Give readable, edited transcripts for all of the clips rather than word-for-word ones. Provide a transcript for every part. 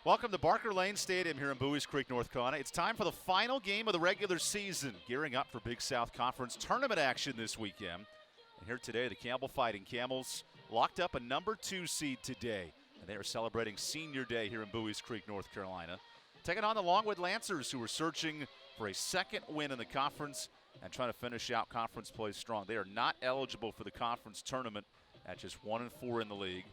Welcome to Barker Lane Stadium here in Buies Creek, North Carolina. It's time for the final game of the regular season, gearing up for Big South Conference tournament action this weekend. And here today, the Campbell Fighting Camels locked up a #2 seed today, and they are celebrating Senior Day here in Buies Creek, North Carolina. Taking on the Longwood Lancers, who are searching for a second win in the conference and trying to finish out conference play strong. They are not eligible for the conference tournament at just 1-4 in the league.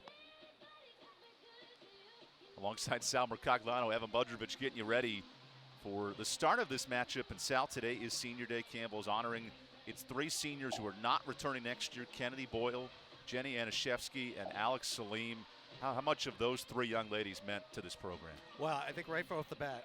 Alongside Sal Mercogliano, Evan Budrovich getting you ready for the start of this matchup. And Sal, today is Senior Day. Campbell's honoring its 3 seniors who are not returning next year: Kennedy Boyle, Jenny Anashevsky, and Alex Salim. How much of those 3 young ladies meant to this program? Well, I think right off the bat,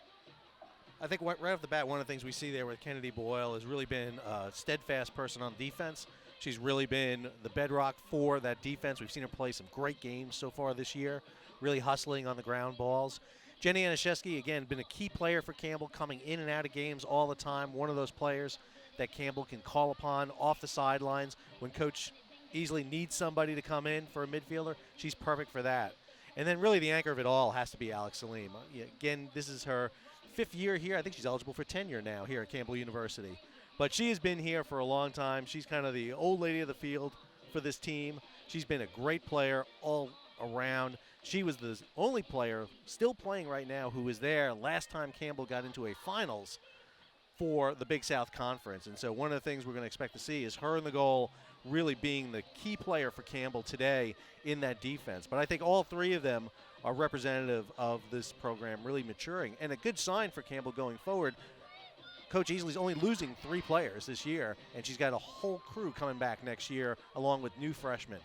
one of the things we see there with Kennedy Boyle has really been a steadfast person on defense. She's really been the bedrock for that defense. We've seen her play some great games so far this year, really hustling on the ground balls. Jenny Anashevsky, again, been a key player for Campbell, coming in and out of games all the time. One of those players that Campbell can call upon off the sidelines. When Coach easily needs somebody to come in for a midfielder, she's perfect for that. And then really the anchor of it all has to be Alex Salim. Again, this is her 5th year here. I think she's eligible for tenure now here at Campbell University. But she has been here for a long time. She's kind of the old lady of the field for this team. She's been a great player all around. She was the only player still playing right now who was there last time Campbell got into a finals for the Big South Conference. And so one of the things we're going to expect to see is her in the goal really being the key player for Campbell today in that defense. But I think all 3 of them are representative of this program really maturing, and a good sign for Campbell going forward. Coach Easley's only losing 3 players this year, and she's got a whole crew coming back next year along with new freshmen.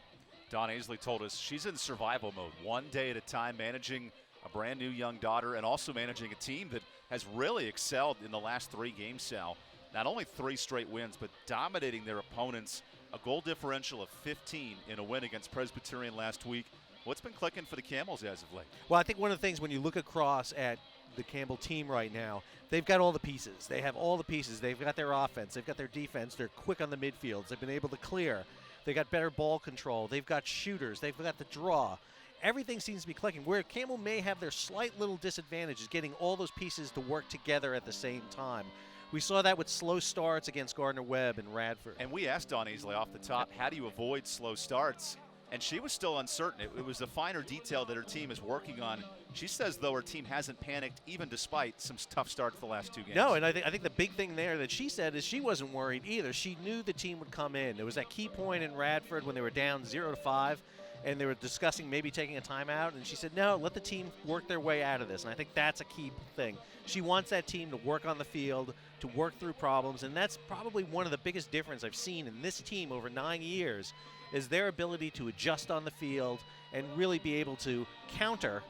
Don Easley told us she's in survival mode, one day at a time, managing a brand new young daughter and also managing a team that has really excelled in the last 3 games, Sal. Not only 3 straight wins, but dominating their opponents. A goal differential of 15 in a win against Presbyterian last week. What's been clicking for the Camels as of late? Well, I think one of the things when you look across at the Campbell team right now, they've got all the pieces. They have all the pieces. They've got their offense. They've got their defense. They're quick on the midfields. They've been able to clear. They got better ball control. They've got shooters. They've got the draw. Everything seems to be clicking. Where Campbell may have their slight little disadvantage is getting all those pieces to work together at the same time. We saw that with slow starts against Gardner-Webb and Radford. And we asked Don Easley off the top, how do you avoid slow starts? And she was still uncertain. It was a finer detail that her team is working on. She says, though, her team hasn't panicked even despite some tough starts the last 2 games. No, and I think the big thing there that she said is she wasn't worried either. She knew the team would come in. There was that key point in Radford when they were down 0-5, and they were discussing maybe taking a timeout, and she said, no, let the team work their way out of this. And I think that's a key thing. She wants that team to work on the field, to work through problems, and that's probably one of the biggest differences I've seen in this team over 9 years is their ability to adjust on the field and really be able to counter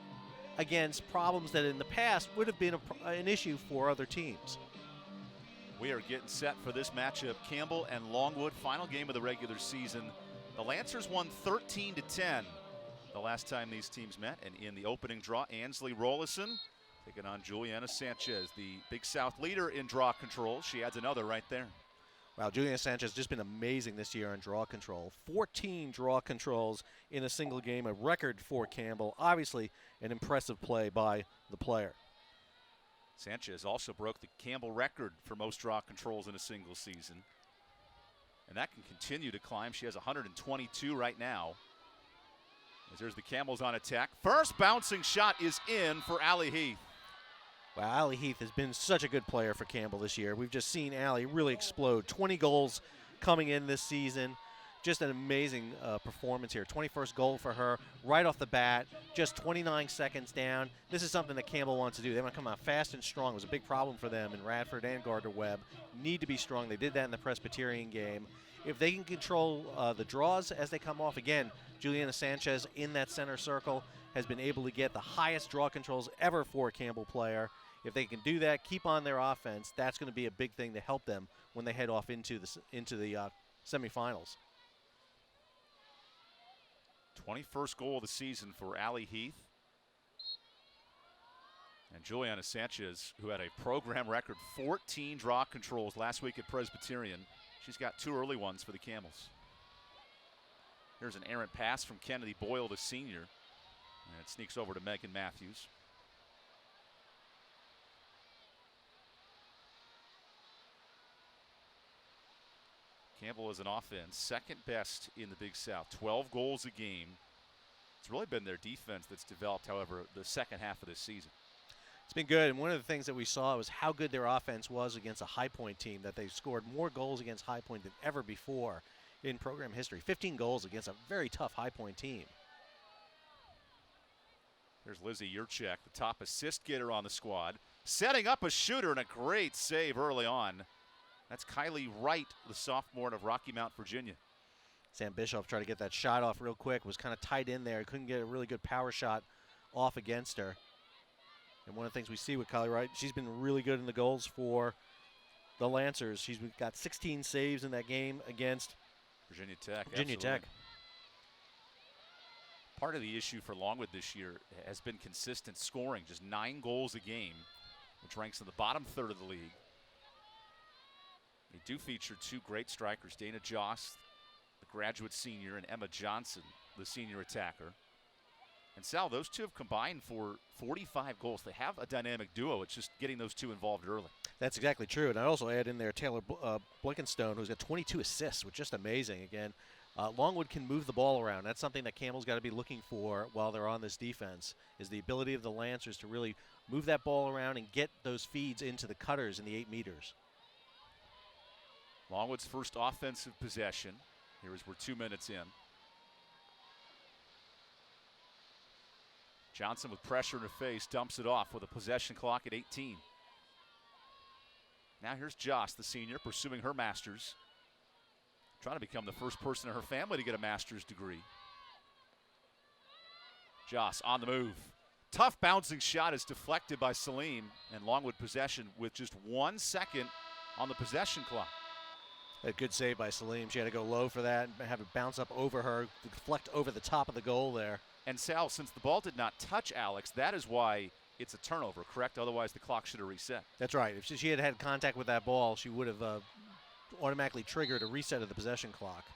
against problems that in the past would have been an issue for other teams. We are getting set for this matchup. Campbell and Longwood, final game of the regular season. The Lancers won 13-10 the last time these teams met. And in the opening draw, Ansley Rollison taking on Juliana Sanchez, the Big South leader in draw control. She adds another right there. Wow, Juliana Sanchez has just been amazing this year on draw control. 14 draw controls in a single game, a record for Campbell. Obviously, an impressive play by the player. Sanchez also broke the Campbell record for most draw controls in a single season. And that can continue to climb. She has 122 right now. As there's the Camels on attack. First bouncing shot is in for Allie Heath. Wow, Allie Heath has been such a good player for Campbell this year. We've just seen Allie really explode. 20 goals coming in this season. Just an amazing performance here. 21st goal for her right off the bat, just 29 seconds down. This is something that Campbell wants to do. They want to come out fast and strong. It was a big problem for them in Radford and Gardner-Webb. Need to be strong. They did that in the Presbyterian game. If they can control the draws as they come off, again, Juliana Sanchez in that center circle has been able to get the highest draw controls ever for a Campbell player. If they can do that, keep on their offense, that's going to be a big thing to help them when they head off into the semifinals. 21st goal of the season for Allie Heath. And Juliana Sanchez, who had a program record 14 draw controls last week at Presbyterian. She's got 2 early ones for the Camels. Here's an errant pass from Kennedy Boyle, the senior. And it sneaks over to Megan Matthews. Campbell as an offense, second best in the Big South, 12 goals a game. It's really been their defense that's developed, however, the second half of this season. It's been good, and one of the things that we saw was how good their offense was against a High Point team, that they scored more goals against High Point than ever before in program history. 15 goals against a very tough High Point team. There's Lizzie Yurchek, the top assist getter on the squad, setting up a shooter and a great save early on. That's Kylie Wright, the sophomore out of Rocky Mount, Virginia. Sam Bischoff tried to get that shot off real quick, was kind of tight in there, couldn't get a really good power shot off against her. And one of the things we see with Kylie Wright, she's been really good in the goals for the Lancers. She's got 16 saves in that game against Virginia Tech. Virginia Tech. Part of the issue for Longwood this year has been consistent scoring, just 9 goals a game, which ranks in the bottom third of the league. They do feature 2 great strikers, Dana Joss, the graduate senior, and Emma Johnson, the senior attacker. And Sal, those 2 have combined for 45 goals. They have a dynamic duo. It's just getting those 2 involved early. That's exactly true. And I also add in there Taylor Blinkenstone, who's got 22 assists, which is just amazing. Again, Longwood can move the ball around. That's something that Campbell's got to be looking for while they're on this defense, is the ability of the Lancers to really move that ball around and get those feeds into the cutters in the 8 meters. Longwood's first offensive possession. Here as we're 2 minutes in. Johnson with pressure in her face dumps it off with a possession clock at 18. Now here's Joss, the senior, pursuing her master's. Trying to become the first person in her family to get a master's degree. Joss on the move. Tough bouncing shot is deflected by Salim, and Longwood possession with just 1 second on the possession clock. A good save by Salim. She had to go low for that and have it bounce up over her, deflect over the top of the goal there. And Sal, since the ball did not touch Alex, that is why it's a turnover, correct? Otherwise, the clock should have reset. That's right. If she had had contact with that ball, she would have automatically triggered a reset of the possession clock.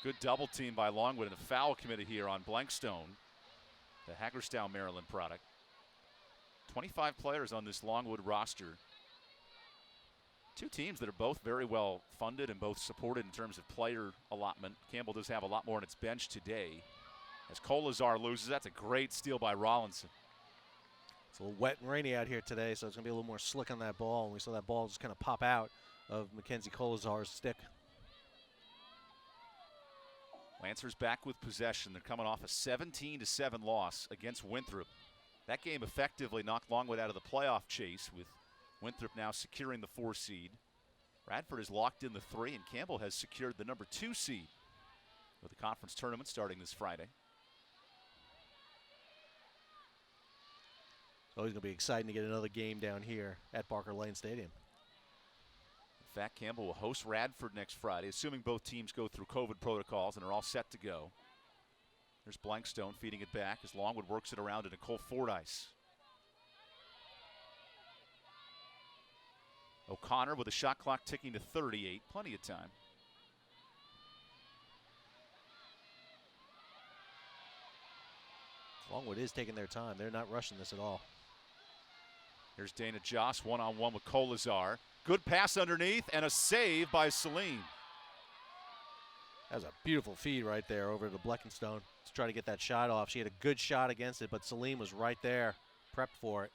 Good double team by Longwood, and a foul committed here on Blankstone, the Hagerstown, Maryland product. 25 players on this Longwood roster. 2 teams that are both very well funded and both supported in terms of player allotment. Campbell does have a lot more on its bench today. As Kolazar loses, that's a great steal by Rollinson. It's a little wet and rainy out here today, so it's going to be a little more slick on that ball. And we saw that ball just kind of pop out of Mackenzie Kolazar's stick. Lancers back with possession. They're coming off a 17-7 loss against Winthrop. That game effectively knocked Longwood out of the playoff chase, with Winthrop now securing the 4 seed. Radford has locked in the 3, and Campbell has secured the number 2 seed with the conference tournament starting this Friday. It's always going to be exciting to get another game down here at Barker Lane Stadium. In fact, Campbell will host Radford next Friday, assuming both teams go through COVID protocols and are all set to go. There's Blankstone feeding it back as Longwood works it around to Nicole Fordyce. O'Connor with a shot clock ticking to 38. Plenty of time. Longwood is taking their time. They're not rushing this at all. Here's Dana Joss one-on-one with Kolazar. Good pass underneath and a save by Salim. That was a beautiful feed right there over to Bleckenstone to try to get that shot off. She had a good shot against it, but Salim was right there, prepped for it.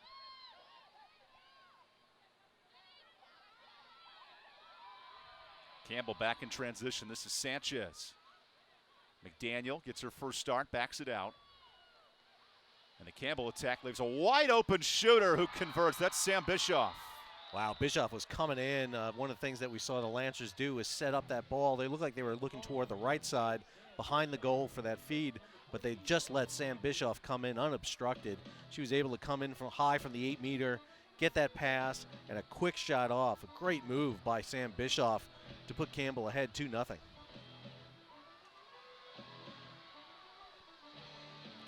Campbell back in transition. This is Sanchez. McDaniel gets her first start, backs it out. And the Campbell attack leaves a wide open shooter who converts. That's Sam Bischoff. Wow, Bischoff was coming in. One of the things that we saw the Lancers do is set up that ball. They looked like they were looking toward the right side behind the goal for that feed, but they just let Sam Bischoff come in unobstructed. She was able to come in from high from the 8 meter, get that pass, and a quick shot off. A great move by Sam Bischoff to put Campbell ahead 2-0.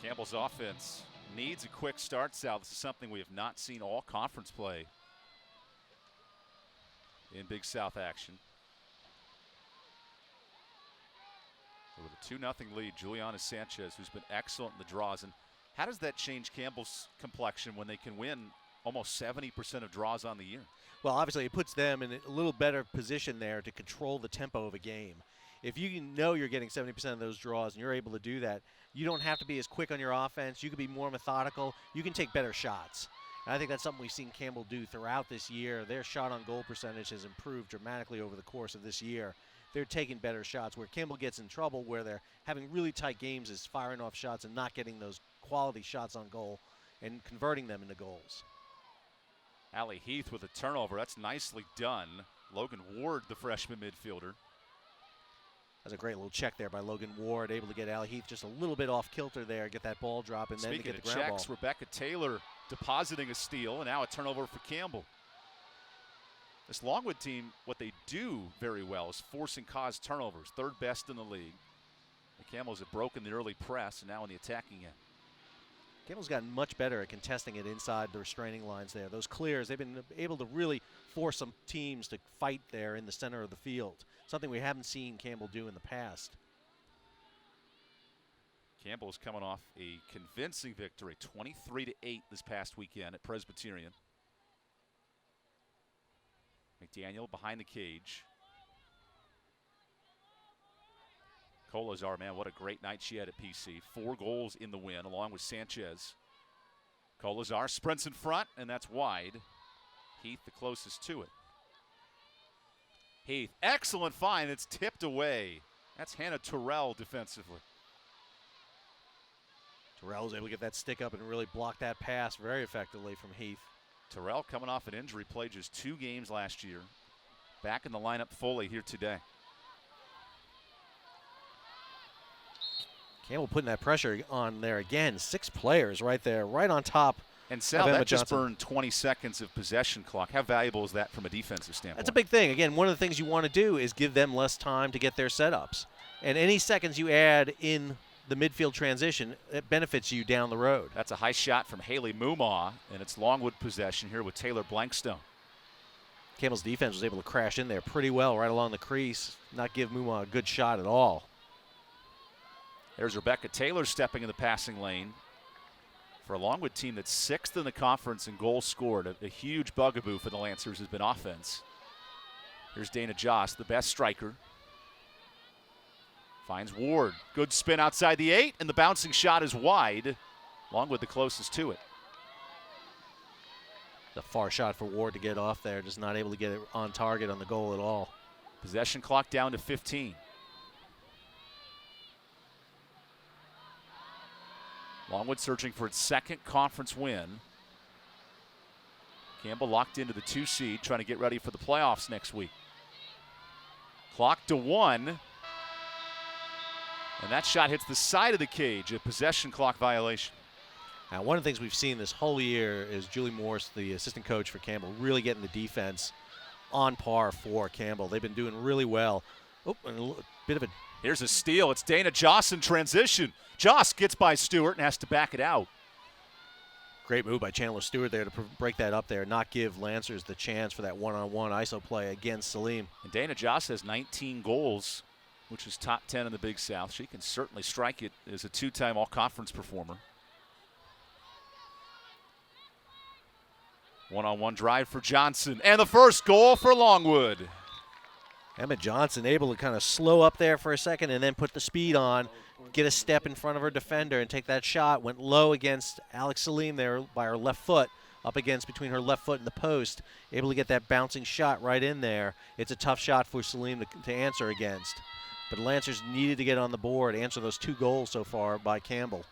Campbell's offense needs a quick start, Sal. This is something we have not seen all conference play in Big South action. So with a 2-0 lead, Juliana Sanchez, who's been excellent in the draws. And how does that change Campbell's complexion when they can win almost 70% of draws on the year. Well, obviously, it puts them in a little better position there to control the tempo of a game. If you know you're getting 70% of those draws and you're able to do that, you don't have to be as quick on your offense. You can be more methodical. You can take better shots. And I think that's something we've seen Campbell do throughout this year. Their shot on goal percentage has improved dramatically over the course of this year. They're taking better shots. Where Campbell gets in trouble, where they're having really tight games, is firing off shots and not getting those quality shots on goal and converting them into goals. Allie Heath with a turnover. That's nicely done. Logan Ward, the freshman midfielder. That's a great little check there by Logan Ward, able to get Allie Heath just a little bit off kilter there, get that ball drop, and then to get the ground checks, ball. Rebecca Taylor depositing a steal, and now a turnover for Campbell. This Longwood team, what they do very well is forcing cause turnovers, third best in the league. The Camels have broken the early press, and now in the attacking end. Campbell's gotten much better at contesting it inside the restraining lines there. Those clears, they've been able to really force some teams to fight there in the center of the field, something we haven't seen Campbell do in the past. Campbell's coming off a convincing victory, 23-8 this past weekend at Presbyterian. McDaniel behind the cage. Colazar, man, what a great night she had at PC. 4 goals in the win, along with Sanchez. Colazar sprints in front, and that's wide. Heath the closest to it. Heath, excellent find. It's tipped away. That's Hannah Terrell defensively. Terrell was able to get that stick up and really block that pass very effectively from Heath. Terrell coming off an injury, played just 2 games last year. Back in the lineup fully here today. Campbell putting that pressure on there again. 6 players right there, right on top. And Sal, that just burned 20 seconds of possession clock. How valuable is that from a defensive standpoint? That's a big thing. Again, one of the things you want to do is give them less time to get their setups. And any seconds you add in the midfield transition, it benefits you down the road. That's a high shot from Haley Mumaw, and it's Longwood possession here with Taylor Blankstone. Campbell's defense was able to crash in there pretty well right along the crease, not give Mumaw a good shot at all. There's Rebecca Taylor stepping in the passing lane for a Longwood team that's 6th in the conference in goals scored. A huge bugaboo for the Lancers has been offense. Here's Dana Joss, the best striker. Finds Ward. Good spin outside the 8, and the bouncing shot is wide. Longwood the closest to it. The far shot for Ward to get off there, just not able to get it on target on the goal at all. Possession clock down to 15. Longwood searching for its 2nd conference win. Campbell locked into the 2 seed, trying to get ready for the playoffs next week. Clock to 1. And that shot hits the side of the cage, a possession clock violation. Now, one of the things we've seen this whole year is Julie Morse, the assistant coach for Campbell, really getting the defense on par for Campbell. They've been doing really well. Oh, and a bit of a... Here's a steal. It's Dana Joss in transition. Joss gets by Stewart and has to back it out. Great move by Chandler Stewart there to break that up there, not give Lancers the chance for that one-on-one ISO play against Salim. And Dana Joss has 19 goals, which is top 10 in the Big South. She can certainly strike it as a 2-time all-conference performer. One-on-one drive for Johnson, and the first goal for Longwood. Emma Johnson able to kind of slow up there for a second and then put the speed on, get a step in front of her defender and take that shot. Went low against Alex Salim there by her left foot, up against between her left foot and the post. Able to get that bouncing shot right in there. It's a tough shot for Salim to answer against. But Lancers needed to get on the board, answer those 2 goals so far by Campbell.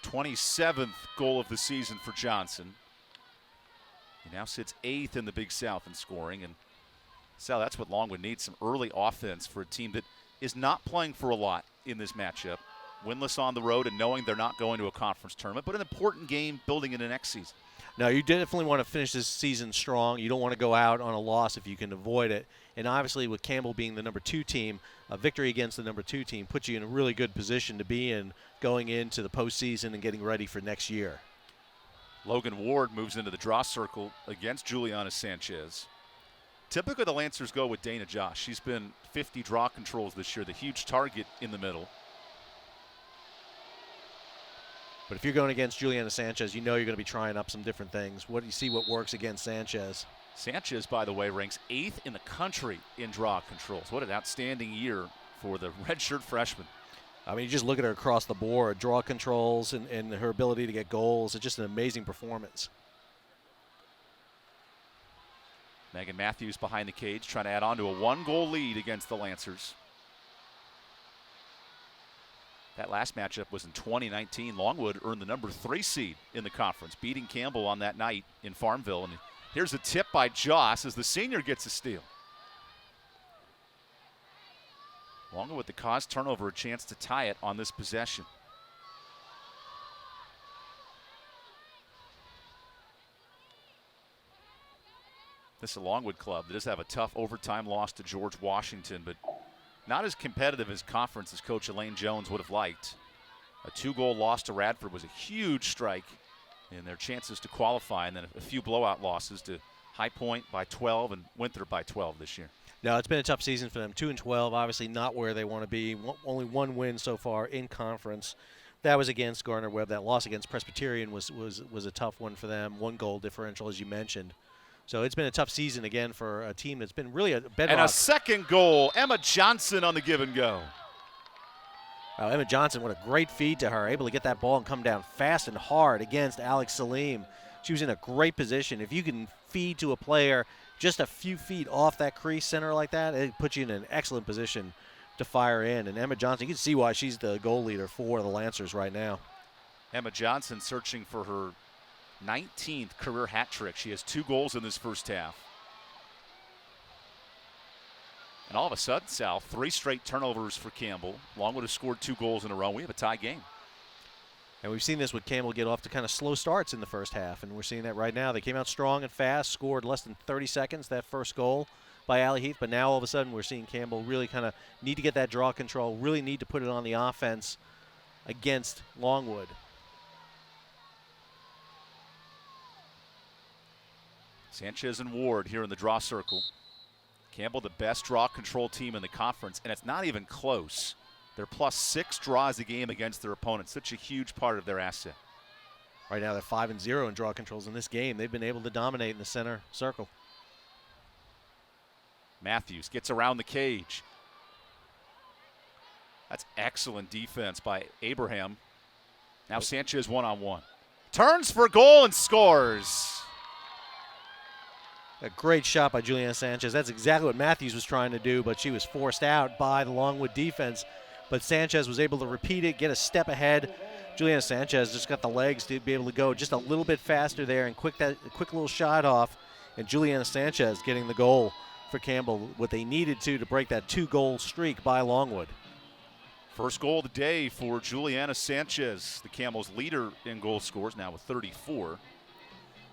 27th goal of the season for Johnson. He now sits 8th in the Big South in scoring. And Sal, that's what Longwood needs, some early offense for a team that is not playing for a lot in this matchup. Winless on the road and knowing they're not going to a conference tournament, but an important game building into next season. No, you definitely want to finish this season strong. You don't want to go out on a loss if you can avoid it. And obviously with Campbell being the number 2 team, a victory against the number 2 team puts you in a really good position to be in going into the postseason and getting ready for next year. Logan Ward moves into the draw circle against Juliana Sanchez. Typically the Lancers go with Dana Joss. She's been 50 draw controls this year, the huge target in the middle. But if you're going against Juliana Sanchez, you know you're going to be trying up some different things. What do you see what works against Sanchez? Sanchez, by the way, ranks 8th in the country in draw controls. What an outstanding year for the redshirt freshman. I mean, you just look at her across the board, draw controls and her ability to get goals. It's just an amazing performance. Megan Matthews behind the cage, trying to add on to a 1-goal lead against the Lancers. That last matchup was in 2019. Longwood earned the number 3 seed in the conference, beating Campbell on that night in Farmville. And here's a tip by Joss as the senior gets a steal. Longwood with the caused turnover, a chance to tie it on this possession. This is a Longwood club that does have a tough overtime loss to George Washington, but not as competitive as conference as Coach Elaine Jones would have liked. A 2-goal loss to Radford was a huge strike in their chances to qualify, and then a few blowout losses to High Point by 12 and Winthrop by 12 this year. No, it's been a tough season for them. 2-12, obviously not where they want to be. Only 1 win so far in conference. That was against Gardner-Webb. That loss against Presbyterian was a tough one for them. 1-goal differential, as you mentioned. So it's been a tough season again for a team that's been really a bedrock. And a second goal, Emma Johnson on the give and go. Emma Johnson, what a great feed to her, able to get that ball and come down fast and hard against Alex Salim. She was in a great position. If you can feed to a player just a few feet off that crease center like that, it puts you in an excellent position to fire in. And Emma Johnson, you can see why she's the goal leader for the Lancers right now. Emma Johnson searching for her 19th career hat trick. She has 2 goals in this first half. And all of a sudden, Sal, 3 straight turnovers for Campbell. Longwood has scored 2 goals in a row. We have a tie game. And we've seen this with Campbell get off to kind of slow starts in the first half, and we're seeing that right now. They came out strong and fast, scored less than 30 seconds, that first goal by Allie Heath, but now all of a sudden we're seeing Campbell really kind of need to get that draw control, really need to put it on the offense against Longwood. Sanchez and Ward here in the draw circle. Campbell, the best draw control team in the conference, and it's not even close. They're +6 draws a game against their opponents. Such a huge part of their asset. Right now they're 5-0 in draw controls in this game. They've been able to dominate in the center circle. Matthews gets around the cage. That's excellent defense by Abraham. Now Sanchez one-on-one. Turns for goal and scores. A great shot by Juliana Sanchez. That's exactly what Matthews was trying to do, but she was forced out by the Longwood defense. But Sanchez was able to repeat it, get a step ahead. Juliana Sanchez just got the legs to be able to go just a little bit faster there and quick little shot off. And Juliana Sanchez getting the goal for Campbell, what they needed to break that 2-goal streak by Longwood. First goal of the day for Juliana Sanchez, the Campbell's leader in goal scores, now with 34.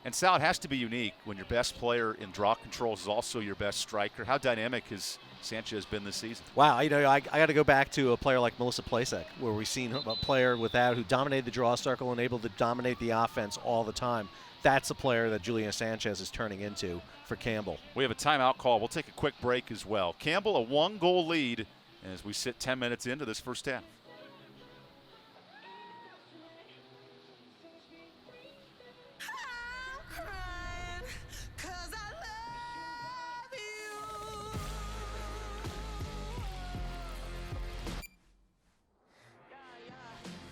And Sal, it has to be unique when your best player in draw controls is also your best striker. How dynamic has Sanchez been this season? Wow, I got to go back to a player like Melissa Plasek, where we've seen a player with that who dominated the draw circle and able to dominate the offense all the time. That's a player that Juliana Sanchez is turning into for Campbell. We have a timeout call. We'll take a quick break as well. Campbell, a 1-goal lead as we sit 10 minutes into this first half.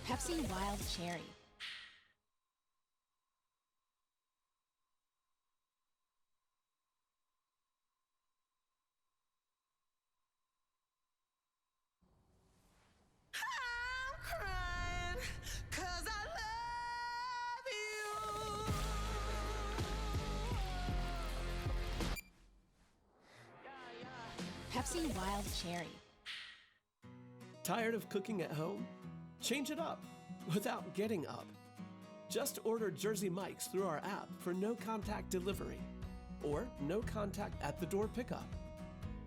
Pepsi Wild Cherry. Pepsi Wild Cherry. Tired of cooking at home? Change it up without getting up. Just order Jersey Mike's through our app for no-contact delivery or no-contact at-the-door pickup.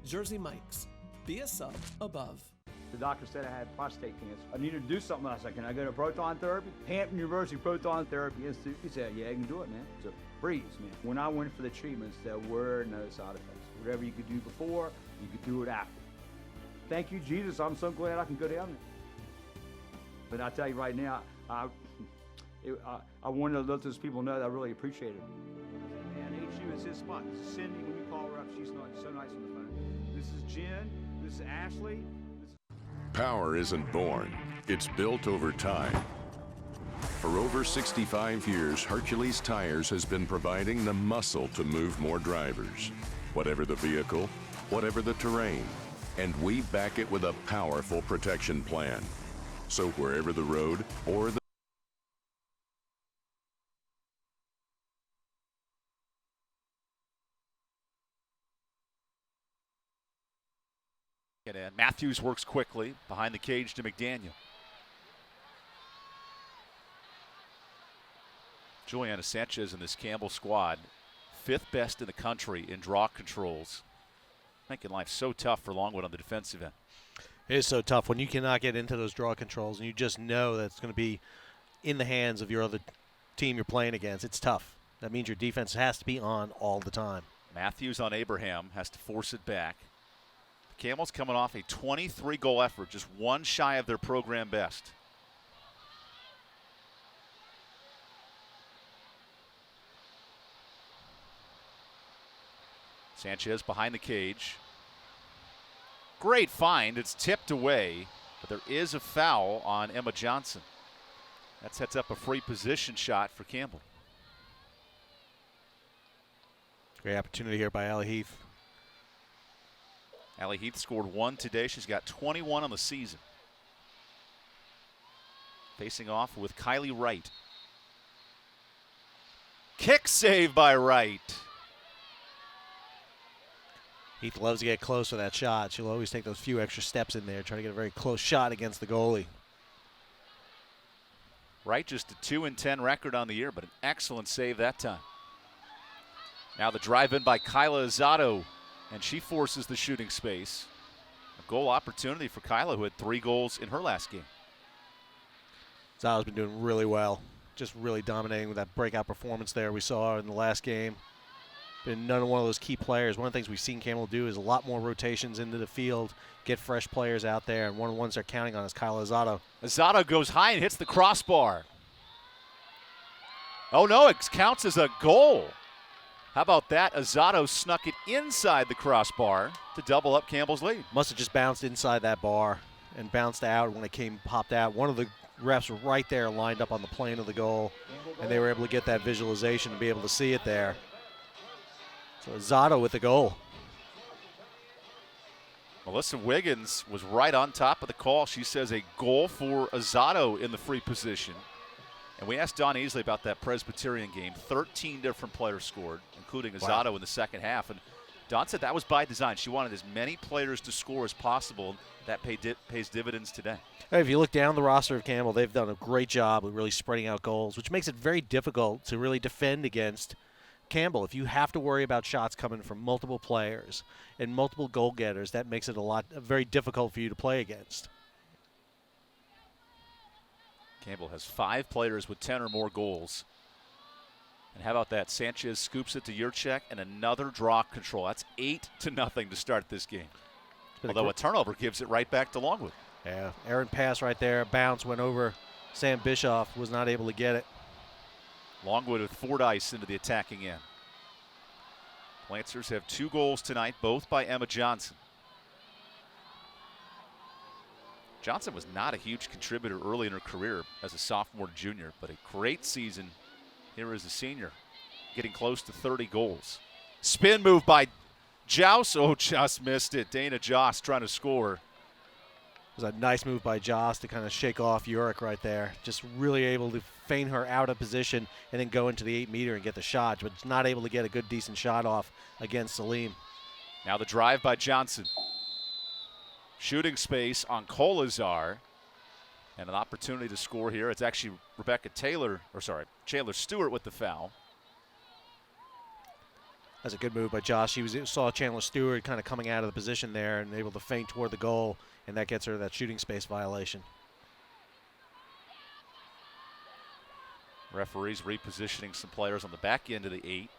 Jersey Mike's. Be a sub above. The doctor said I had prostate cancer. I needed to do something. I said, can I go to proton therapy? Hampton University Proton Therapy Institute. He said, yeah, you can do it, man. So breeze, man. When I went for the treatments, there were no side effects. Whatever you could do before, you could do it after. Thank you, Jesus. I'm so glad I can go down there. But I tell you right now, I wanted to let those people know that I really appreciate it. Man, HU is his spot. This is Cindy. When you call her up, she's not so nice on the phone. This is Jen. This is Ashley. Power isn't born, it's built over time. For over 65 years, Hercules Tires has been providing the muscle to move more drivers. Whatever the vehicle, whatever the terrain, and we back it with a powerful protection plan. So wherever the road or the And Matthews works quickly behind the cage to McDaniel. Juliana Sanchez in this Campbell squad, 5th best in the country in draw controls. Making life so tough for Longwood on the defensive end. It is so tough when you cannot get into those draw controls and you just know that it's going to be in the hands of your other team you're playing against. It's tough. That means your defense has to be on all the time. Matthews on Abraham has to force it back. The Camels coming off a 23-goal effort, just one shy of their program best. Sanchez behind the cage. Great find. It's tipped away, but there is a foul on Emma Johnson. That sets up a free position shot for Campbell. Great opportunity here by Allie Heath. Allie Heath scored 1 today. She's got 21 on the season. Facing off with Kylie Wright. Kick save by Wright. Heath loves to get close with that shot. She'll always take those few extra steps in there, try to get a very close shot against the goalie. Wright just a 2-10 record on the year, but an excellent save that time. Now the drive in by Kyla Azzato, and she forces the shooting space. A goal opportunity for Kyla, who had 3 goals in her last game. Azzato's been doing really well, just really dominating with that breakout performance there we saw in the last game. Been another one of those key players. One of the things we've seen Campbell do is a lot more rotations into the field, get fresh players out there, and one of the ones they're counting on is Kyla Azzato. Azzato goes high and hits the crossbar. Oh no, it counts as a goal. How about that? Azzato snuck it inside the crossbar to double up Campbell's lead. Must have just bounced inside that bar and bounced out when it popped out. One of the refs were right there lined up on the plane of the goal, and they were able to get that visualization and be able to see it there. So Azzato with the goal. Melissa Wiggins was right on top of the call. She says a goal for Azzato in the free position. And we asked Don Easley about that Presbyterian game. 13 different players scored, including Azzato in the second half. And Don said that was by design. She wanted as many players to score as possible. That pays dividends today. Hey, if you look down the roster of Campbell, they've done a great job of really spreading out goals, which makes it very difficult to really defend against Campbell. If you have to worry about shots coming from multiple players and multiple goal getters, that makes it very difficult for you to play against. Campbell has 5 players with 10 or more goals. And how about that? Sanchez scoops it to Yurchek and another draw control. That's 8-0 to start this game. Although a turnover gives it right back to Longwood. Yeah, errant pass right there. Bounce went over Sam Bischoff, was not able to get it. Longwood with Fordyce into the attacking end. Lancers have 2 goals tonight, both by Emma Johnson. Johnson was not a huge contributor early in her career as a sophomore junior, but a great season here as a senior, getting close to 30 goals. Spin move by Joust. Oh, just missed it. Dana Jost trying to score. It was a nice move by Jost to kind of shake off Urick right there. Just really able to feign her out of position and then go into the 8-meter and get the shot, but not able to get a good, decent shot off against Salim. Now the drive by Johnson. Shooting space on Kolazar. And an opportunity to score here. It's actually Chandler Stewart with the foul. That's a good move by Josh. Saw Chandler Stewart kind of coming out of the position there and able to feint toward the goal, and that gets her that shooting space violation. Referees repositioning some players on the back end of the 8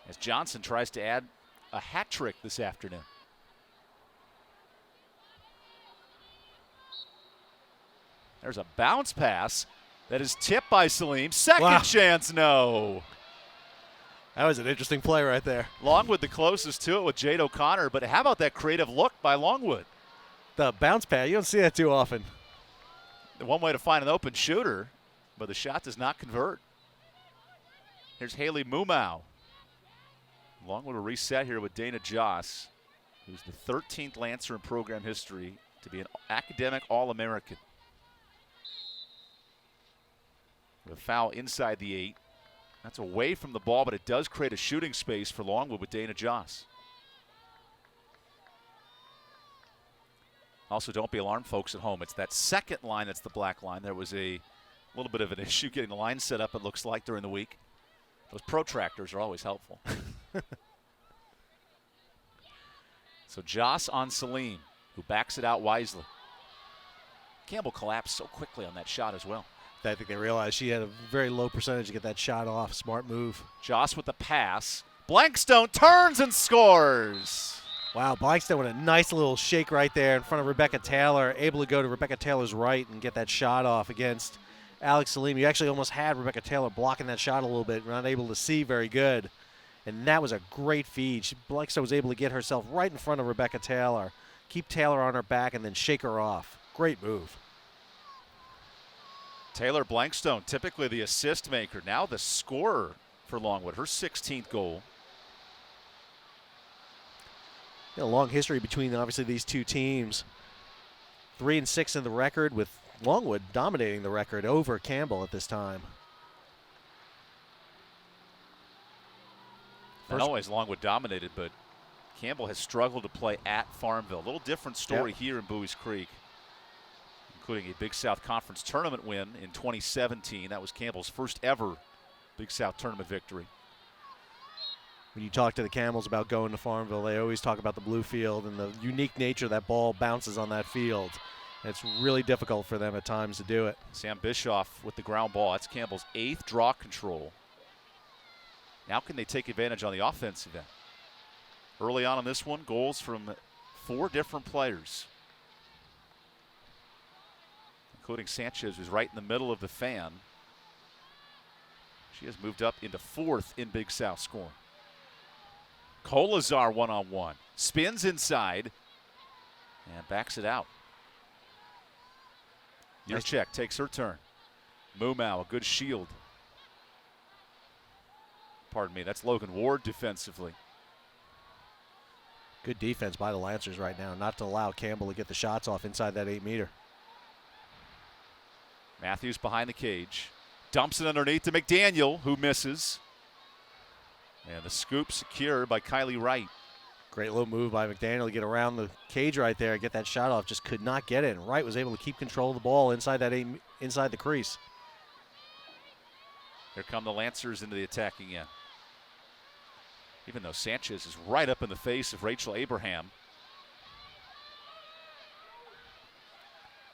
as Johnson tries to add a hat trick this afternoon. There's a bounce pass. That is tipped by Salim. Second Wow. chance, no. That was an interesting play right there. Longwood the closest to it with Jade O'Connor, but how about that creative look by Longwood? The bounce pad, you don't see that too often. One way to find an open shooter, but the shot does not convert. Here's Haley Mumau. Longwood will reset here with Dana Joss, who's the 13th Lancer in program history to be an academic All-American. The foul inside the 8. That's away from the ball, but it does create a shooting space for Longwood with Dana Joss. Also, don't be alarmed, folks at home. It's that second line that's the black line. There was a little bit of an issue getting the line set up, it looks like, during the week. Those protractors are always helpful. So Joss on Salim, who backs it out wisely. Campbell collapsed so quickly on that shot as well. I think they realized she had a very low percentage to get that shot off. Smart move. Joss with the pass. Blankstone turns and scores. Wow, Blankstone with a nice little shake right there in front of Rebecca Taylor, able to go to Rebecca Taylor's right and get that shot off against Alex Salim. You actually almost had Rebecca Taylor blocking that shot a little bit, not able to see very good. And that was a great feed. Blankstone was able to get herself right in front of Rebecca Taylor, keep Taylor on her back, and then shake her off. Great move. Taylor Blankstone, typically the assist maker, now the scorer for Longwood, her 16th goal. A long history between, obviously, these two teams. 3-6 in the record, with Longwood dominating the record over Campbell at this time. Not always Longwood dominated, but Campbell has struggled to play at Farmville. A little different story here in Bowie's Creek, including a Big South Conference tournament win in 2017. That was Campbell's first ever Big South tournament victory. When you talk to the Camels about going to Farmville, they always talk about the blue field and the unique nature that ball bounces on that field. And it's really difficult for them at times to do it. Sam Bischoff with the ground ball. That's Campbell's 8th draw control. Now can they take advantage on the offensive end? Early on in this one, goals from 4 different players, including Sanchez, who's right in the middle of the fan. She has moved up into 4th in Big South scoring. Kolazar one-on-one. Spins inside and backs it out. Yurchek takes her turn. Mumau, a good shield. Pardon me, that's Logan Ward defensively. Good defense by the Lancers right now, not to allow Campbell to get the shots off inside that 8-meter. Matthews behind the cage. Dumps it underneath to McDaniel, who misses. And the scoop secured by Kylie Wright. Great little move by McDaniel to get around the cage right there and get that shot off. Just could not get it. And Wright was able to keep control of the ball inside that inside the crease. Here come the Lancers into the attacking end. Even though Sanchez is right up in the face of Rachel Abraham.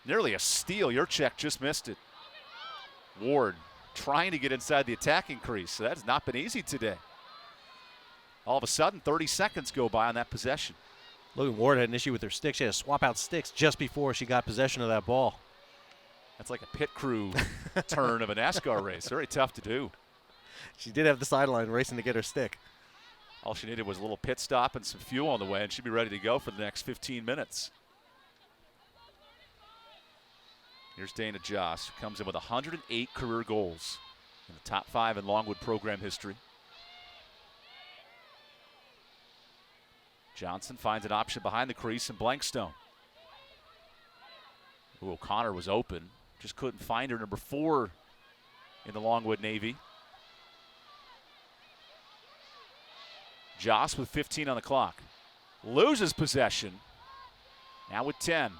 Nearly a steal. Yurchek just missed it. Ward trying to get inside the attacking crease. So that has not been easy today. All of a sudden, 30 seconds go by on that possession. Logan Ward had an issue with her stick. She had to swap out sticks just before she got possession of that ball. That's like a pit crew turn of a NASCAR race. Very tough to do. She did have the sideline racing to get her stick. All she needed was a little pit stop and some fuel on the way, and she'd be ready to go for the next 15 minutes. Here's Dana Joss, who comes in with 108 career goals in the top 5 in Longwood program history. Johnson finds an option behind the crease in Blankstone. Ooh, O'Connor was open. Just couldn't find her. Number 4 in the Longwood Navy. Joss with 15 on the clock. Loses possession. Now with 10.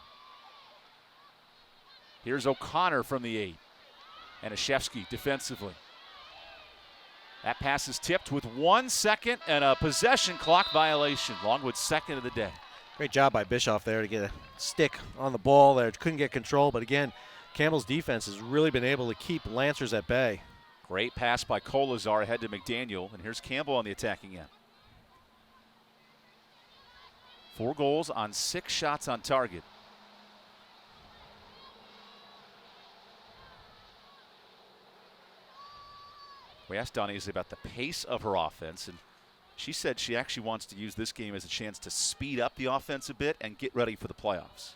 Here's O'Connor from the 8. And Ashevsky defensively. That pass is tipped with 1 second and a possession clock violation. Longwood's second of the day. Great job by Bischoff there to get a stick on the ball there. Couldn't get control, but again, Campbell's defense has really been able to keep Lancers at bay. Great pass by Kolazar ahead to McDaniel, and here's Campbell on the attacking end. 4 goals on 6 shots on target. We asked Donnie about the pace of her offense, and she said she actually wants to use this game as a chance to speed up the offense a bit and get ready for the playoffs.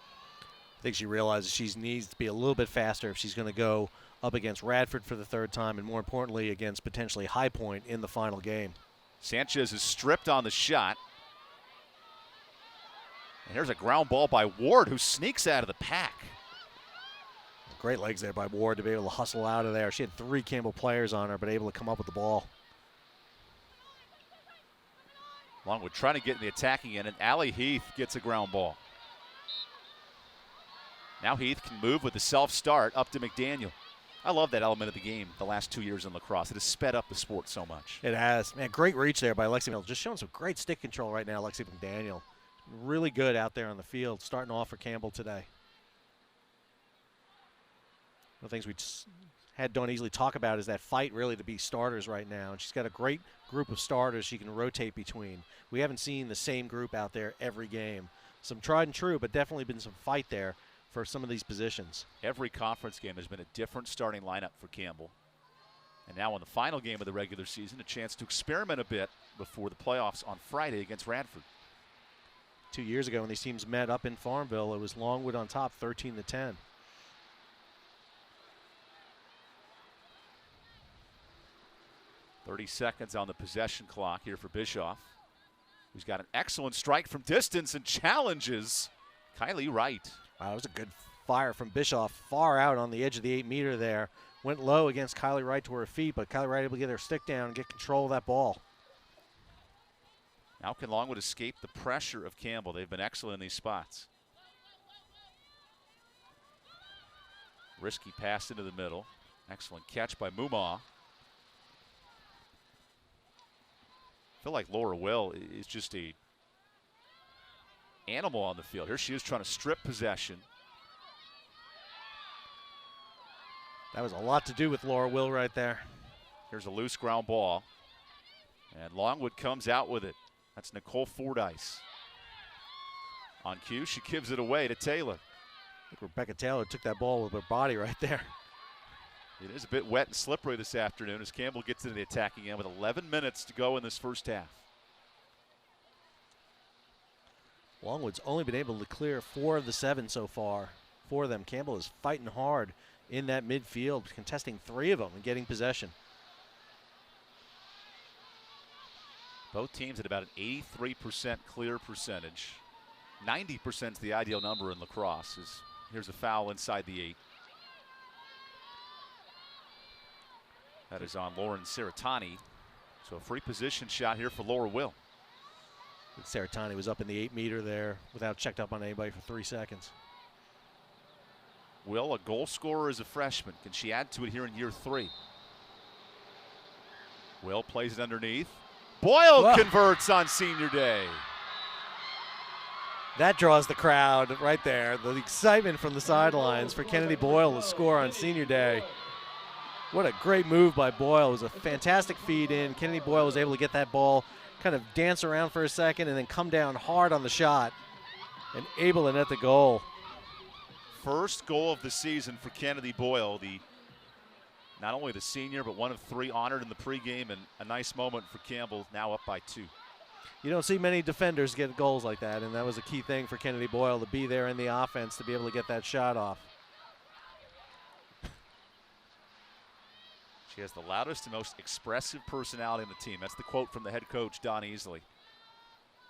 I think she realizes she needs to be a little bit faster if she's going to go up against Radford for the third time, and more importantly against potentially High Point in the final game. Sanchez is stripped on the shot. And here's a ground ball by Ward, who sneaks out of the pack. Great legs there by Ward to be able to hustle out of there. She had 3 Campbell players on her, but able to come up with the ball. Longwood trying to get in the attacking end, and Allie Heath gets a ground ball. Now Heath can move with the self-start up to McDaniel. I love that element of the game the last 2 years in lacrosse. It has sped up the sport so much. It has. Man, great reach there by Lexi McDaniel. Just showing some great stick control right now, Lexi McDaniel. Really good out there on the field, starting off for Campbell today. One of the things we just had Dawn Easley talk about is that fight really to be starters right now. And she's got a great group of starters she can rotate between. We haven't seen the same group out there every game. Some tried and true, but definitely been some fight there for some of these positions. Every conference game has been a different starting lineup for Campbell. And now in the final game of the regular season, a chance to experiment a bit before the playoffs on Friday against Radford. 2 years ago when these teams met up in Farmville, it was Longwood on top, 13-10. .30 seconds on the possession clock here for Bischoff, who's got an excellent strike from distance and challenges Kylie Wright. Wow, that was a good fire from Bischoff, far out on the edge of the 8-meter there. Went low against Kylie Wright to her feet, but Kylie Wright able to get her stick down and get control of that ball. Now can Longwood escape the pressure of Campbell? They've been excellent in these spots. Risky pass into the middle. Excellent catch by Mumau. I feel like Laura Will is just a animal on the field. Here she is trying to strip possession. That was a lot to do with Laura Will right there. Here's a loose ground ball. And Longwood comes out with it. That's Nicole Fordyce. On cue, she gives it away to Taylor. I think Rebecca Taylor took that ball with her body right there. It is a bit wet and slippery this afternoon as Campbell gets into the attacking end with 11 minutes to go in this first half. Longwood's only been able to clear 4 of the 7 so far for them. Campbell is fighting hard in that midfield, contesting 3 of them and getting possession. Both teams at about an 83% clear percentage. 90% is the ideal number in lacrosse. Here's a foul inside the 8. That is on Lauren Saratani. So a free position shot here for Laura Will. Saratani was up in the 8-meter there without checked up on anybody for 3 seconds. Will, a goal scorer as a freshman. Can she add to it here in year 3? Will plays it underneath. Boyle converts on senior day. That draws the crowd right there. The excitement from the sidelines for Kennedy Boyle to score on senior day. What a great move by Boyle. It was a fantastic feed in. Kennedy Boyle was able to get that ball, kind of dance around for a second, and then come down hard on the shot and able to net the goal. First goal of the season for Kennedy Boyle, not only the senior, but one of 3 honored in the pregame, and a nice moment for Campbell, now up by 2. You don't see many defenders get goals like that, and that was a key thing for Kennedy Boyle to be there in the offense to be able to get that shot off. She has the loudest and most expressive personality in the team. That's the quote from the head coach, Dawn Easley.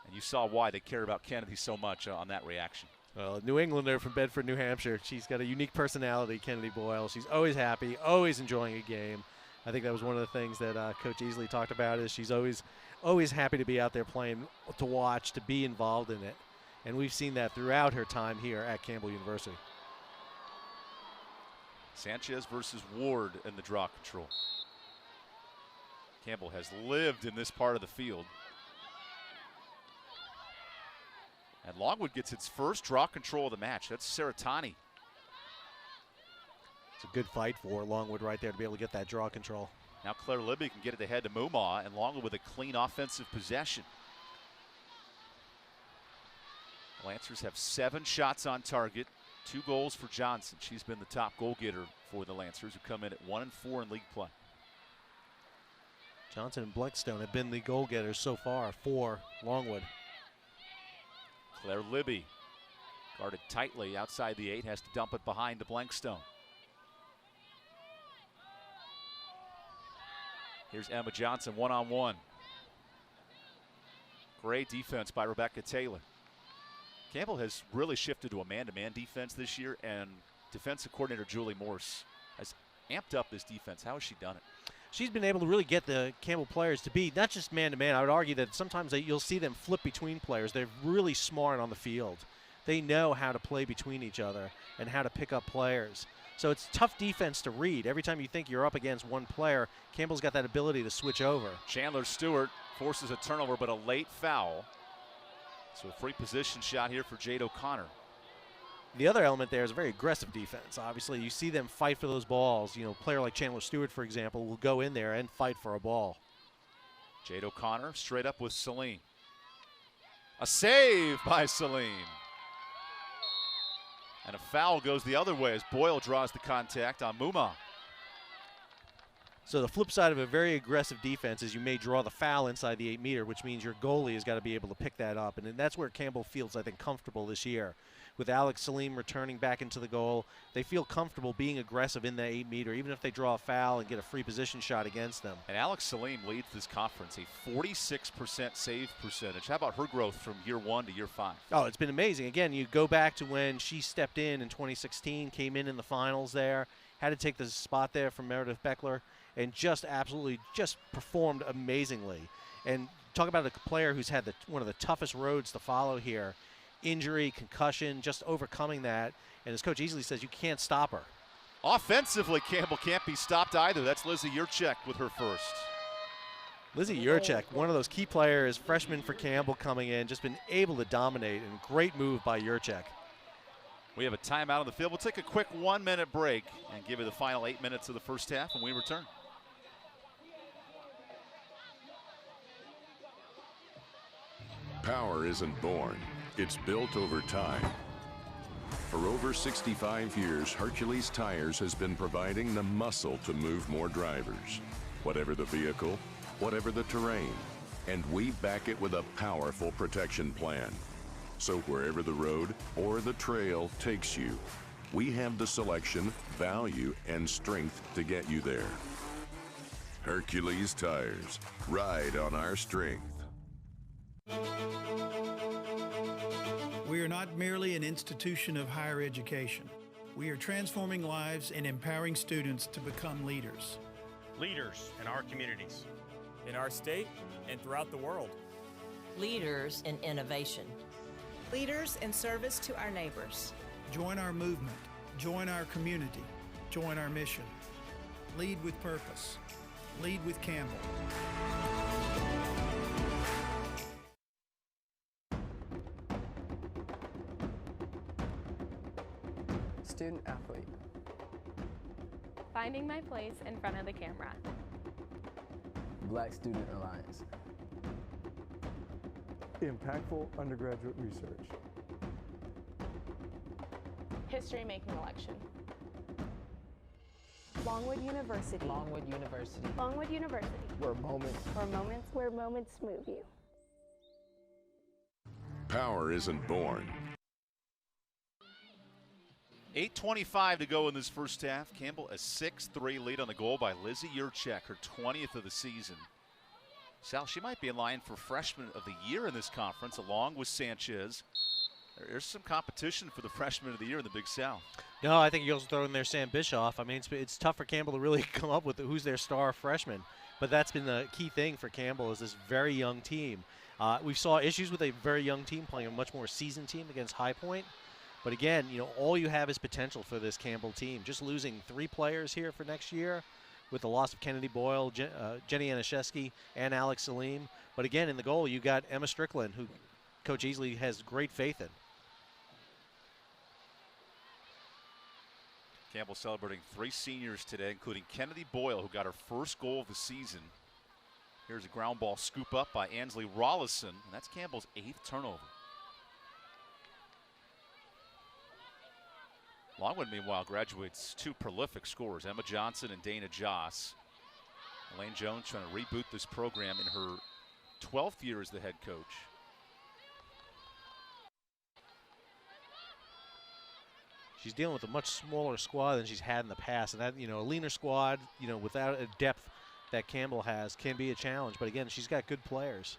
And you saw why they care about Kennedy so much on that reaction. Well, New Englander from Bedford, New Hampshire. She's got a unique personality, Kennedy Boyle. She's always happy, always enjoying a game. I think that was one of the things that Coach Easley talked about is she's always happy to be out there playing, to watch, to be involved in it. And we've seen that throughout her time here at Campbell University. Sanchez versus Ward in the draw control. Campbell has lived in this part of the field. And Longwood gets its first draw control of the match. That's Saratani. It's a good fight for Longwood right there to be able to get that draw control. Now Claire Libby can get it ahead to Mumau, and Longwood with a clean offensive possession. Lancers have 7 shots on target, 2 goals for Johnson. She's been the top goal getter for the Lancers, who come in at 1-4 in league play. Johnson and Blackstone have been the goal getters so far for Longwood. Claire Libby guarded tightly outside the 8, has to dump it behind to Blankstone. Here's Emma Johnson one-on-one. Great defense by Rebecca Taylor. Campbell has really shifted to a man-to-man defense this year, and defensive coordinator Julie Morse has amped up this defense. How has she done it? She's been able to really get the Campbell players to be not just man-to-man. I would argue that sometimes you'll see them flip between players. They're really smart on the field. They know how to play between each other and how to pick up players. So it's tough defense to read. Every time you think you're up against one player, Campbell's got that ability to switch over. Chandler Stewart forces a turnover, but a late foul. So a free position shot here for Jade O'Connor. The other element there is a very aggressive defense. Obviously, you see them fight for those balls. You know, a player like Chandler Stewart, for example, will go in there and fight for a ball. Jade O'Connor straight up with Celine. A save by Celine. And a foul goes the other way as Boyle draws the contact on Muma. So the flip side of a very aggressive defense is you may draw the foul inside the 8-meter, which means your goalie has got to be able to pick that up. And that's where Campbell feels, I think, comfortable this year. With Alex Salim returning back into the goal, they feel comfortable being aggressive in the 8-meter, even if they draw a foul and get a free position shot against them. And Alex Salim leads this conference, a 46% save percentage. How about her growth from year 1 to year 5? Oh, it's been amazing. Again, you go back to when she stepped in 2016, came in the finals there, had to take the spot there from Meredith Beckler, and just absolutely just performed amazingly. And talk about a player who's had one of the toughest roads to follow here. Injury, concussion, just overcoming that. And as Coach Easley says, you can't stop her. Offensively, Campbell can't be stopped either. That's Lizzie Yurchek with her first. Lizzie Yurchek, one of those key players, freshman for Campbell coming in, just been able to dominate, and great move by Yurchek. We have a timeout on the field. We'll take a quick 1-minute break and give you the final 8 minutes of the first half, and we return. Power isn't born, it's built over time. For over 65 years, Hercules Tires has been providing the muscle to move more drivers. Whatever the vehicle, whatever the terrain, and we back it with a powerful protection plan. So wherever the road or the trail takes you, we have the selection, value, and strength to get you there. Hercules Tires, ride on our strength. We are not merely an institution of higher education. We are transforming lives and empowering students to become leaders. Leaders in our communities, in our state, and throughout the world. Leaders in innovation. Leaders in service to our neighbors. Join our movement. Join our community. Join our mission. Lead with purpose. Lead with Campbell. Student athlete. Finding my place in front of the camera. Black Student Alliance. Impactful undergraduate research. History-making election. Longwood University. Longwood University. Longwood University. Where moments move you. Power isn't born. 8:25 to go in this first half. Campbell a 6-3 lead on the goal by Lizzie Yurchek, her 20th of the season. Sal, she might be in line for freshman of the year in this conference, along with Sanchez. There's some competition for the freshman of the year in the Big South. No, I think you also throw in there Sam Bischoff. I mean, it's tough for Campbell to really come up with who's their star freshman. But that's been the key thing for Campbell is this very young team. We saw issues with a very young team playing a much more seasoned team against High Point. But again, you know, all you have is potential for this Campbell team. Just losing 3 players here for next year with the loss of Kennedy Boyle, Jenny Anashevsky, and Alex Salim. But again, in the goal, you got Emma Strickland, who Coach Easley has great faith in. Campbell celebrating 3 seniors today, including Kennedy Boyle, who got her first goal of the season. Here's a ground ball scoop up by Ansley Rollison, and that's Campbell's 8th turnover. Longwood, meanwhile, graduates 2 prolific scorers, Emma Johnson and Dana Joss. Elaine Jones trying to reboot this program in her 12th year as the head coach. She's dealing with a much smaller squad than she's had in the past, and that, you know, a leaner squad, you know, without a depth that Campbell has can be a challenge. But again, she's got good players.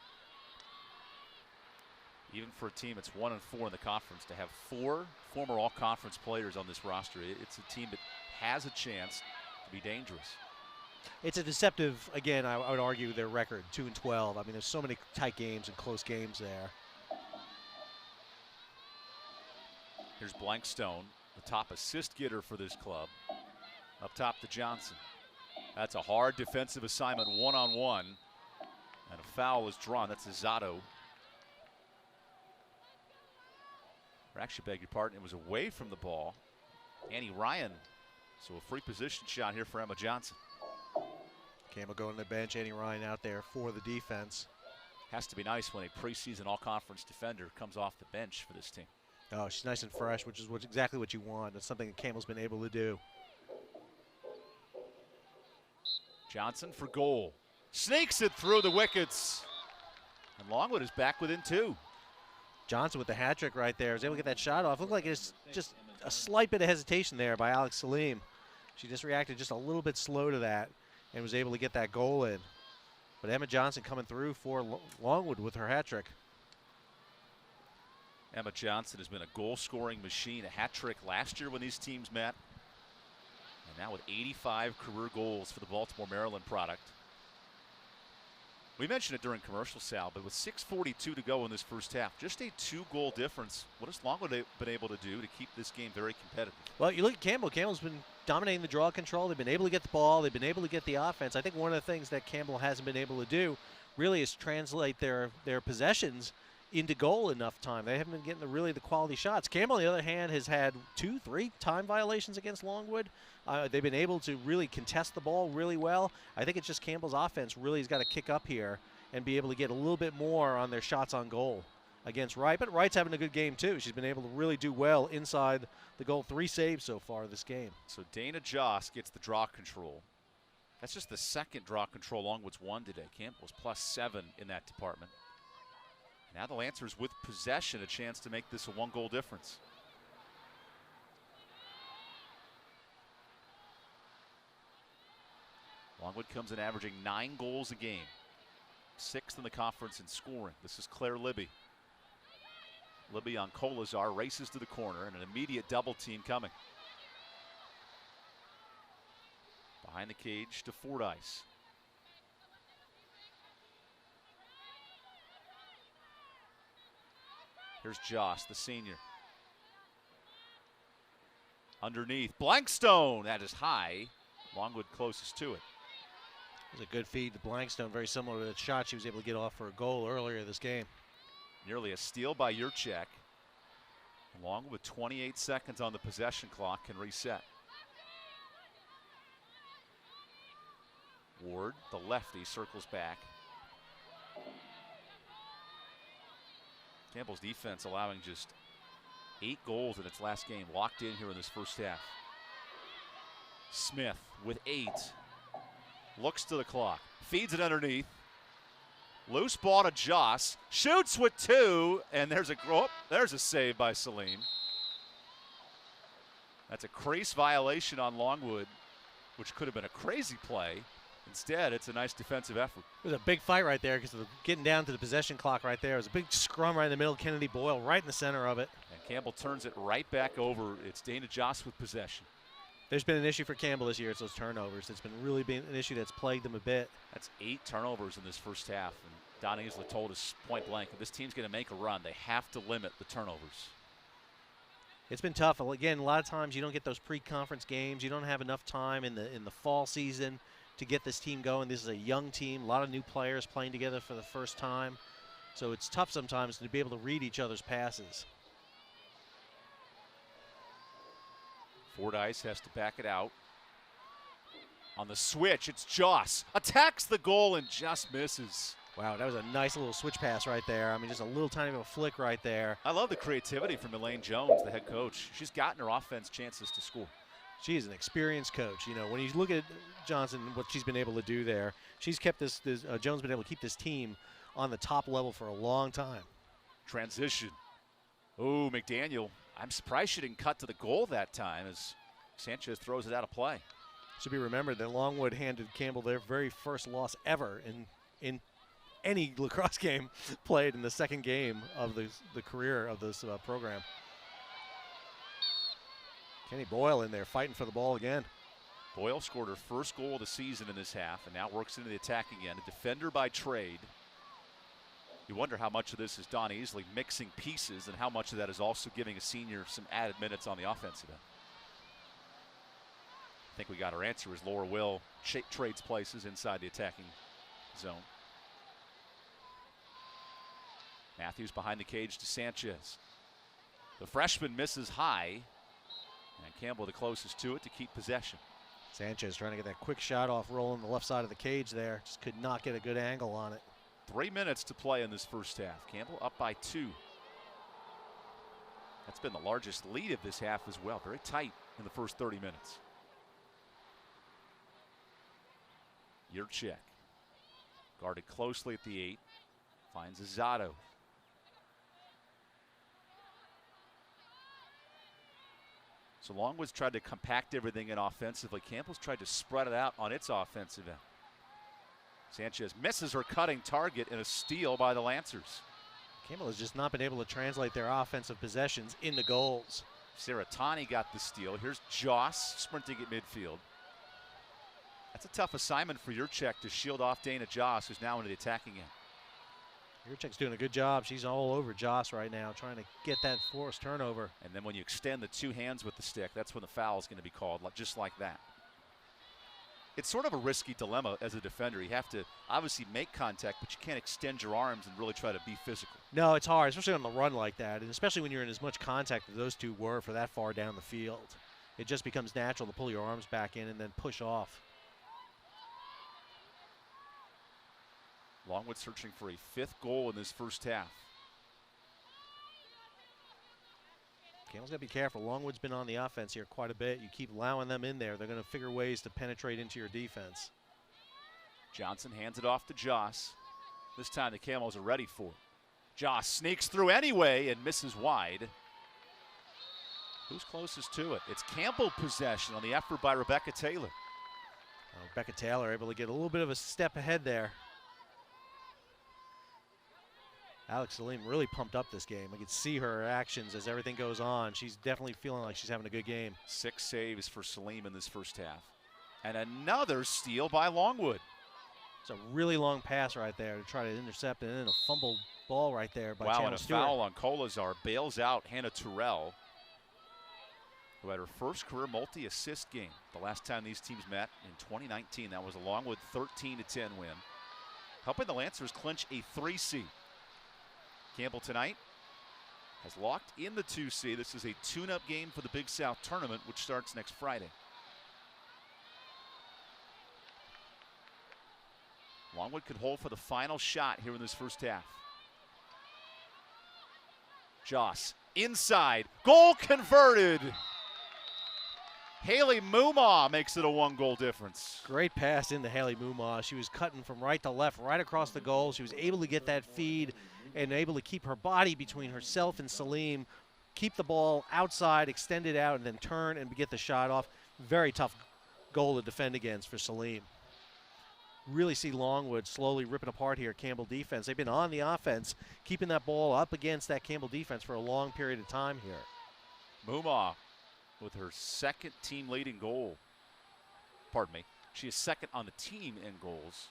Even for a team that's 1-4 in the conference, to have 4 former all-conference players on this roster, it's a team that has a chance to be dangerous. It's a deceptive, again, I would argue, their record, 2-12. I mean, there's so many tight games and close games there. Here's Blankstone, the top assist getter for this club. Up top to Johnson. That's a hard defensive assignment, one-on-one. And a foul is drawn. That's a Zato. Or actually, beg your pardon, it was away from the ball. Annie Ryan. So a free position shot here for Emma Johnson. Campbell going to the bench, Annie Ryan out there for the defense. Has to be nice when a preseason all-conference defender comes off the bench for this team. Oh, she's nice and fresh, which is exactly what you want. That's something that Campbell's been able to do. Johnson for goal. Sneaks it through the wickets. And Longwood is back within 2. Johnson with the hat trick right there. Was able to get that shot off. Looked like it's just a slight bit of hesitation there by Alex Salim. She just reacted just a little bit slow to that and was able to get that goal in. But Emma Johnson coming through for Longwood with her hat trick. Emma Johnson has been a goal-scoring machine, a hat trick last year when these teams met. And now with 85 career goals for the Baltimore, Maryland product. We mentioned it during commercial, Sal, but with 6:42 to go in this first half, just a 2-goal difference. What has Longwood been able to do to keep this game very competitive? Well, you look at Campbell. Campbell's been dominating the draw control. They've been able to get the ball. They've been able to get the offense. I think one of the things that Campbell hasn't been able to do really is translate their possessions into goal enough time. They haven't been getting really the quality shots. Campbell, on the other hand, has had 2-3 time violations against Longwood. They've been able to really contest the ball really well. I think it's just Campbell's offense really has got to kick up here and be able to get a little bit more on their shots on goal against Wright. But Wright's having a good game too. She's been able to really do well inside the goal. 3 saves so far this game. So Dana Joss gets the draw control. That's just the second draw control Longwood's won today. Campbell's +7 in that department. Now the Lancers with possession, a chance to make this a 1-goal difference. Longwood comes in averaging 9 goals a game. 6th in the conference in scoring. This is Claire Libby. Libby on Kolazar, races to the corner, and an immediate double team coming. Behind the cage to Fordyce. Here's Joss, the senior. Underneath, Blankstone, that is high. Longwood closest to it. It was a good feed to Blankstone, very similar to the shot she was able to get off for a goal earlier this game. Nearly a steal by Yurchek. Longwood with 28 seconds on the possession clock can reset. Ward, the lefty, circles back. Campbell's defense allowing just 8 goals in its last game, locked in here in this first half. Smith with 8. Looks to the clock, feeds it underneath. Loose ball to Joss, shoots with 2, and there's a save by Salim. That's a crease violation on Longwood, which could have been a crazy play. Instead, it's a nice defensive effort. It was a big fight right there because getting down to the possession clock right there. It was a big scrum right in the middle. Kennedy Boyle right in the center of it. And Campbell turns it right back over. It's Dana Joss with possession. There's been an issue for Campbell this year. It's those turnovers. It's been really been an issue that's plagued them a bit. That's 8 turnovers in this first half. And Don Aisley told us point blank, if this team's going to make a run, they have to limit the turnovers. It's been tough. Again, a lot of times you don't get those pre-conference games. You don't have enough time in the fall season to get this team going. This is a young team, a lot of new players playing together for the first time. So it's tough sometimes to be able to read each other's passes. Fordyce has to back it out. On the switch, it's Joss. Attacks the goal and just misses. Wow, that was a nice little switch pass right there. I mean, just a little tiny bit of a flick right there. I love the creativity from Elaine Jones, the head coach. She's gotten her offense chances to score. She is an experienced coach. You know, when you look at Johnson, what she's been able to do there, she's kept Jones been able to keep this team on the top level for a long time. Transition. Oh, McDaniel. I'm surprised she didn't cut to the goal that time as Sanchez throws it out of play. Should be remembered that Longwood handed Campbell their very first loss ever in any lacrosse game played in the second game of the career of this program. Kenny Boyle in there fighting for the ball again. Boyle scored her first goal of the season in this half and now works into the attacking end. A defender by trade. You wonder how much of this is Don Easley mixing pieces and how much of that is also giving a senior some added minutes on the offensive end. I think we got our answer as Laura Will trades places inside the attacking zone. Matthews behind the cage to Sanchez. The freshman misses high, and Campbell the closest to it to keep possession. Sanchez trying to get that quick shot off rolling the left side of the cage there. Just could not get a good angle on it. 3 minutes to play in this first half. Campbell up by 2. That's been the largest lead of this half as well. Very tight in the first 30 minutes. Yurchek guarded closely at the 8. Finds Azado. So Longwood's tried to compact everything in offensively. Campbell's tried to spread it out on its offensive end. Sanchez misses her cutting target and a steal by the Lancers. Campbell has just not been able to translate their offensive possessions into goals. Saratani got the steal. Here's Joss sprinting at midfield. That's a tough assignment for Yurchek to shield off Dana Joss, who's now into the attacking end. Yurchek's doing a good job. She's all over Joss right now, trying to get that forced turnover. And then when you extend the 2 hands with the stick, that's when the foul is going to be called, just like that. It's sort of a risky dilemma as a defender. You have to obviously make contact, but you can't extend your arms and really try to be physical. No, it's hard, especially on the run like that, and especially when you're in as much contact as those two were for that far down the field. It just becomes natural to pull your arms back in and then push off. Longwood searching for a 5th goal in this first half. Campbell's got to be careful. Longwood's been on the offense here quite a bit. You keep allowing them in there, they're going to figure ways to penetrate into your defense. Johnson hands it off to Joss. This time the Camels are ready for it. Joss sneaks through anyway and misses wide. Who's closest to it? It's Campbell possession on the effort by Rebecca Taylor. Rebecca Taylor able to get a little bit of a step ahead there. Alex Salim really pumped up this game. I could see her actions as everything goes on. She's definitely feeling like she's having a good game. 6 saves for Salim in this first half. And another steal by Longwood. It's a really long pass right there to try to intercept, and then a fumbled ball right there by Chandler and a Stewart. Foul on Kolazar bails out Hannah Terrell, who had her first career multi-assist game. The last time these teams met in 2019, that was a Longwood 13-10 win, helping the Lancers clinch a 3 seed. Campbell tonight has locked in the 2 seed. This is a tune-up game for the Big South tournament, which starts next Friday. Longwood could hold for the final shot here in this first half. Joss inside, goal converted. Haley Mumaw makes it a 1-goal difference. Great pass into Haley Mumaw. She was cutting from right to left, right across the goal. She was able to get that feed and able to keep her body between herself and Salim, keep the ball outside, extend it out, and then turn and get the shot off. Very tough goal to defend against for Salim. Really see Longwood slowly ripping apart here Campbell defense. They've been on the offense, keeping that ball up against that Campbell defense for a long period of time here. Mumaw with her 2nd team leading goal. Pardon me. She is 2nd on the team in goals.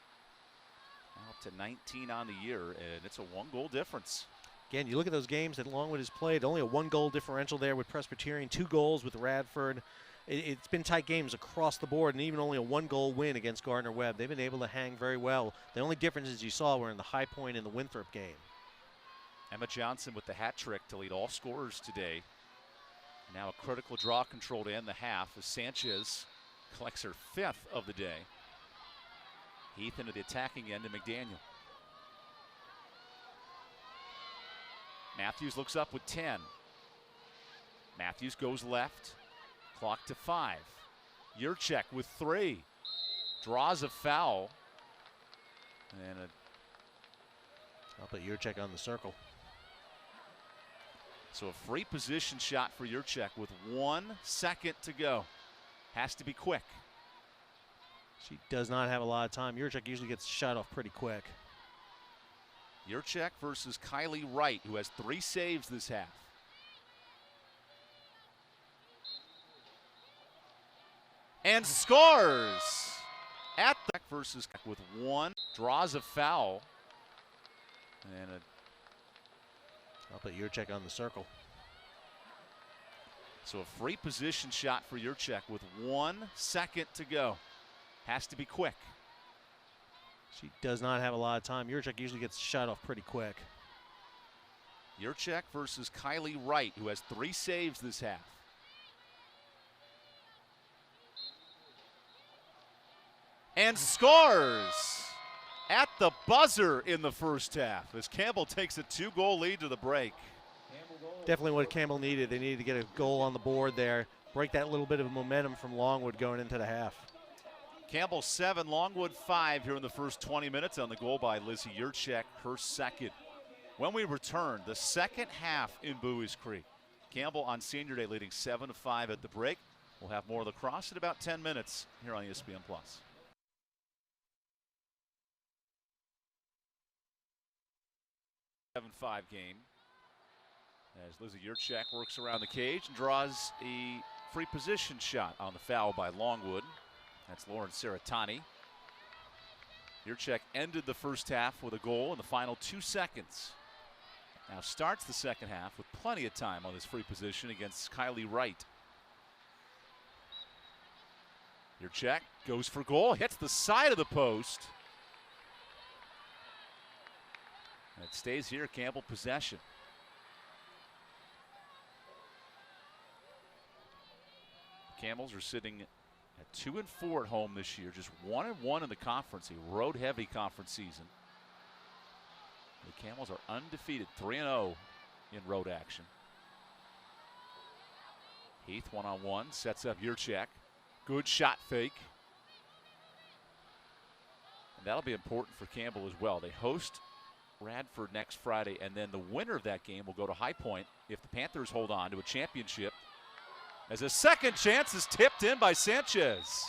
Now up to 19 on the year, and it's a 1-goal difference. Again, you look at those games that Longwood has played, only a 1-goal differential there with Presbyterian, 2 goals with Radford. It's been tight games across the board, and even only a 1-goal win against Gardner-Webb. They've been able to hang very well. The only differences you saw were in the High Point and the Winthrop game. Emma Johnson with the hat trick to lead all scorers today. Now a critical draw control to end the half as Sanchez collects her 5th of the day. Heath into the attacking end to McDaniel. Matthews looks up with 10. Matthews goes left. Clock to 5. Yurchek with 3. Draws a foul. And I'll put Yurchek on the circle. so a free position shot for Yurchek with 1 second to go. Has to be quick. She does not have a lot of time. Yurchek usually gets shot off pretty quick. Yurchek versus Kylie Wright, who has 3 saves this half. And scores at the versus with 1. Draws a foul. And I'll put Yurchek on the circle. so a free position shot for Yurchek with 1 second to go. Has to be quick. She does not have a lot of time. Yurchek usually gets shot off pretty quick. Yurchek versus Kylie Wright, who has 3 saves this half. And scores at the buzzer in the first half as Campbell takes a 2-goal lead to the break. Definitely what Campbell needed. They needed to get a goal on the board there, break that little bit of momentum from Longwood going into the half. Campbell 7, Longwood 5 here in the first 20 minutes on the goal by Lizzie Yurchek, her second. When we return, the second half in Buies Creek. Campbell on Senior Day leading 7-5 at the break. We'll have more lacrosse in about 10 minutes here on ESPN+. 7-5 game as Lizzie Yurchek works around the cage and draws a free position shot on the foul by Longwood. That's Lauren Saratani. Yurchek ended the first half with a goal in the final 2 seconds. Now starts the second half with plenty of time on this free position against Kylie Wright. Yurchek goes for goal, hits the side of the post. And it stays here, Campbell possession. Camels are sitting at 2-4 at home this year, just 1-1 in the conference, a road-heavy conference season. The Camels are undefeated, 3-0 in road action. Heath one-on-one, sets up Yurchek. Good shot fake. And that'll be important for Campbell as well. They host Radford next Friday, and then the winner of that game will go to High Point if the Panthers hold on to a championship. As a second chance is tipped in by Sanchez.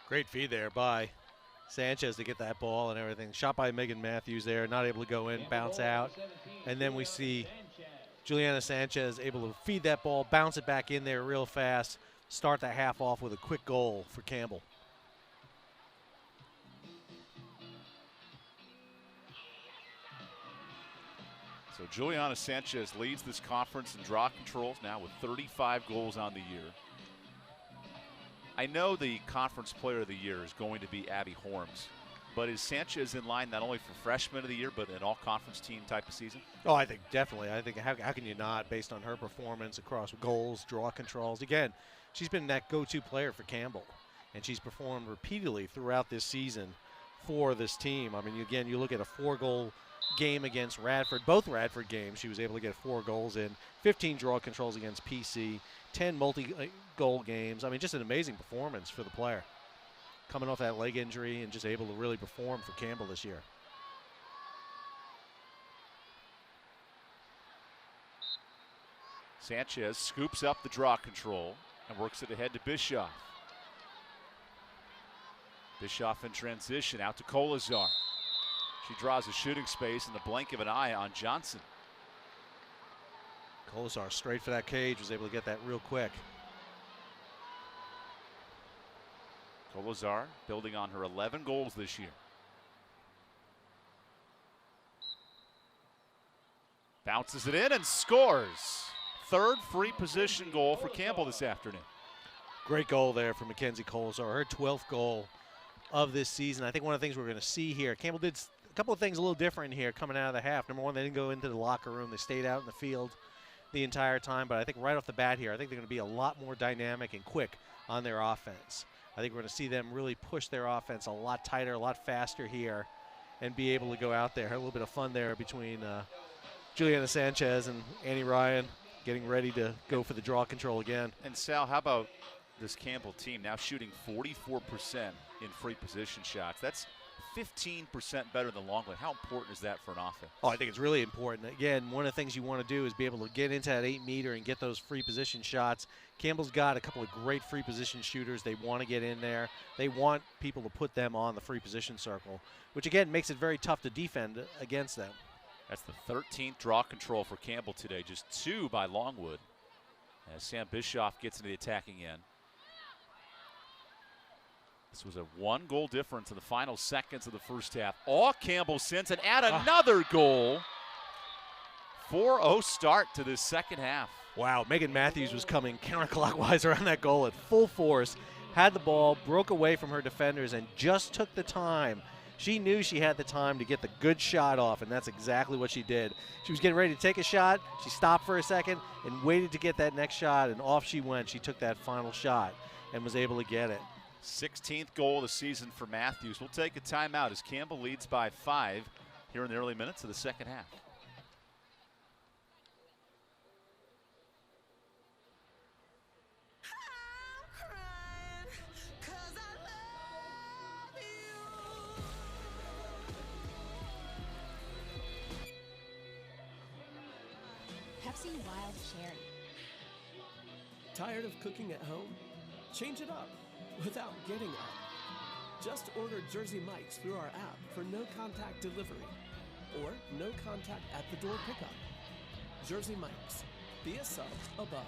Great feed there by Sanchez to get that ball and everything. Shot by Megan Matthews there, not able to go in, bounce out. And then we see Juliana Sanchez able to feed that ball, bounce it back in there real fast, start the half off with a quick goal for Campbell. So Juliana Sanchez leads this conference in draw controls now with 35 goals on the year. I know the conference player of the year is going to be Abby Horms, but is Sanchez in line not only for freshman of the year, but an all-conference team type of season? Oh, I think definitely. I think how can you not, based on her performance across goals, draw controls. Again, she's been that go-to player for Campbell, and she's performed repeatedly throughout this season for this team. I mean, again, you look at a 4-goal game against Radford, both Radford games, she was able to get 4 goals in, 15 draw controls against PC, 10 multi-goal games. I mean, just an amazing performance for the player. Coming off that leg injury and just able to really perform for Campbell this year. Sanchez scoops up the draw control and works it ahead to Bischoff. Bischoff in transition out to Kolazar. She draws a shooting space in the blink of an eye on Johnson. Kolazar straight for that cage, was able to get that real quick. Kolazar building on her 11 goals this year. Bounces it in and scores. Third free position goal for Campbell this afternoon. Great goal there for Mackenzie Kolazar, her 12th goal of this season. I think one of the things we're going to see here, Campbell did a couple of things a little different here coming out of the half. Number one, they didn't go into the locker room. They stayed out in the field the entire time. But I think right off the bat here, I think they're going to be a lot more dynamic and quick on their offense. I think we're going to see them really push their offense a lot tighter, a lot faster here, and be able to go out there. A little bit of fun there between Juliana Sanchez and Annie Ryan getting ready to go for the draw control again. And Sal, how about this Campbell team now shooting 44% in free position shots. That's 15% better than Longwood. How important is that for an offense? Oh, I think it's really important. Again, one of the things you want to do is be able to get into that 8-meter and get those free position shots. Campbell's got a couple of great free position shooters. They want to get in there. They want people to put them on the free position circle, which, again, makes it very tough to defend against them. That's the 13th draw control for Campbell today, just 2 by Longwood, as Sam Bischoff gets into the attacking end. This was a 1-goal difference in the final seconds of the first half. All Campbell sends and add another goal. 4-0 start to this second half. Wow, Megan Matthews was coming counterclockwise around that goal at full force, had the ball, broke away from her defenders, and just took the time. She knew she had the time to get the good shot off, and that's exactly what she did. She was getting ready to take a shot. She stopped for a second and waited to get that next shot, and off she went. She took that final shot and was able to get it. 16th goal of the season for Matthews. We'll take a timeout as Campbell leads by 5 here in the early minutes of the second half. Pepsi Wild Cherry. Tired of cooking at home? Change it up without getting up. Just order Jersey Mike's through our app for no contact delivery or no contact at the door pickup. Jersey Mike's. Be a sub above.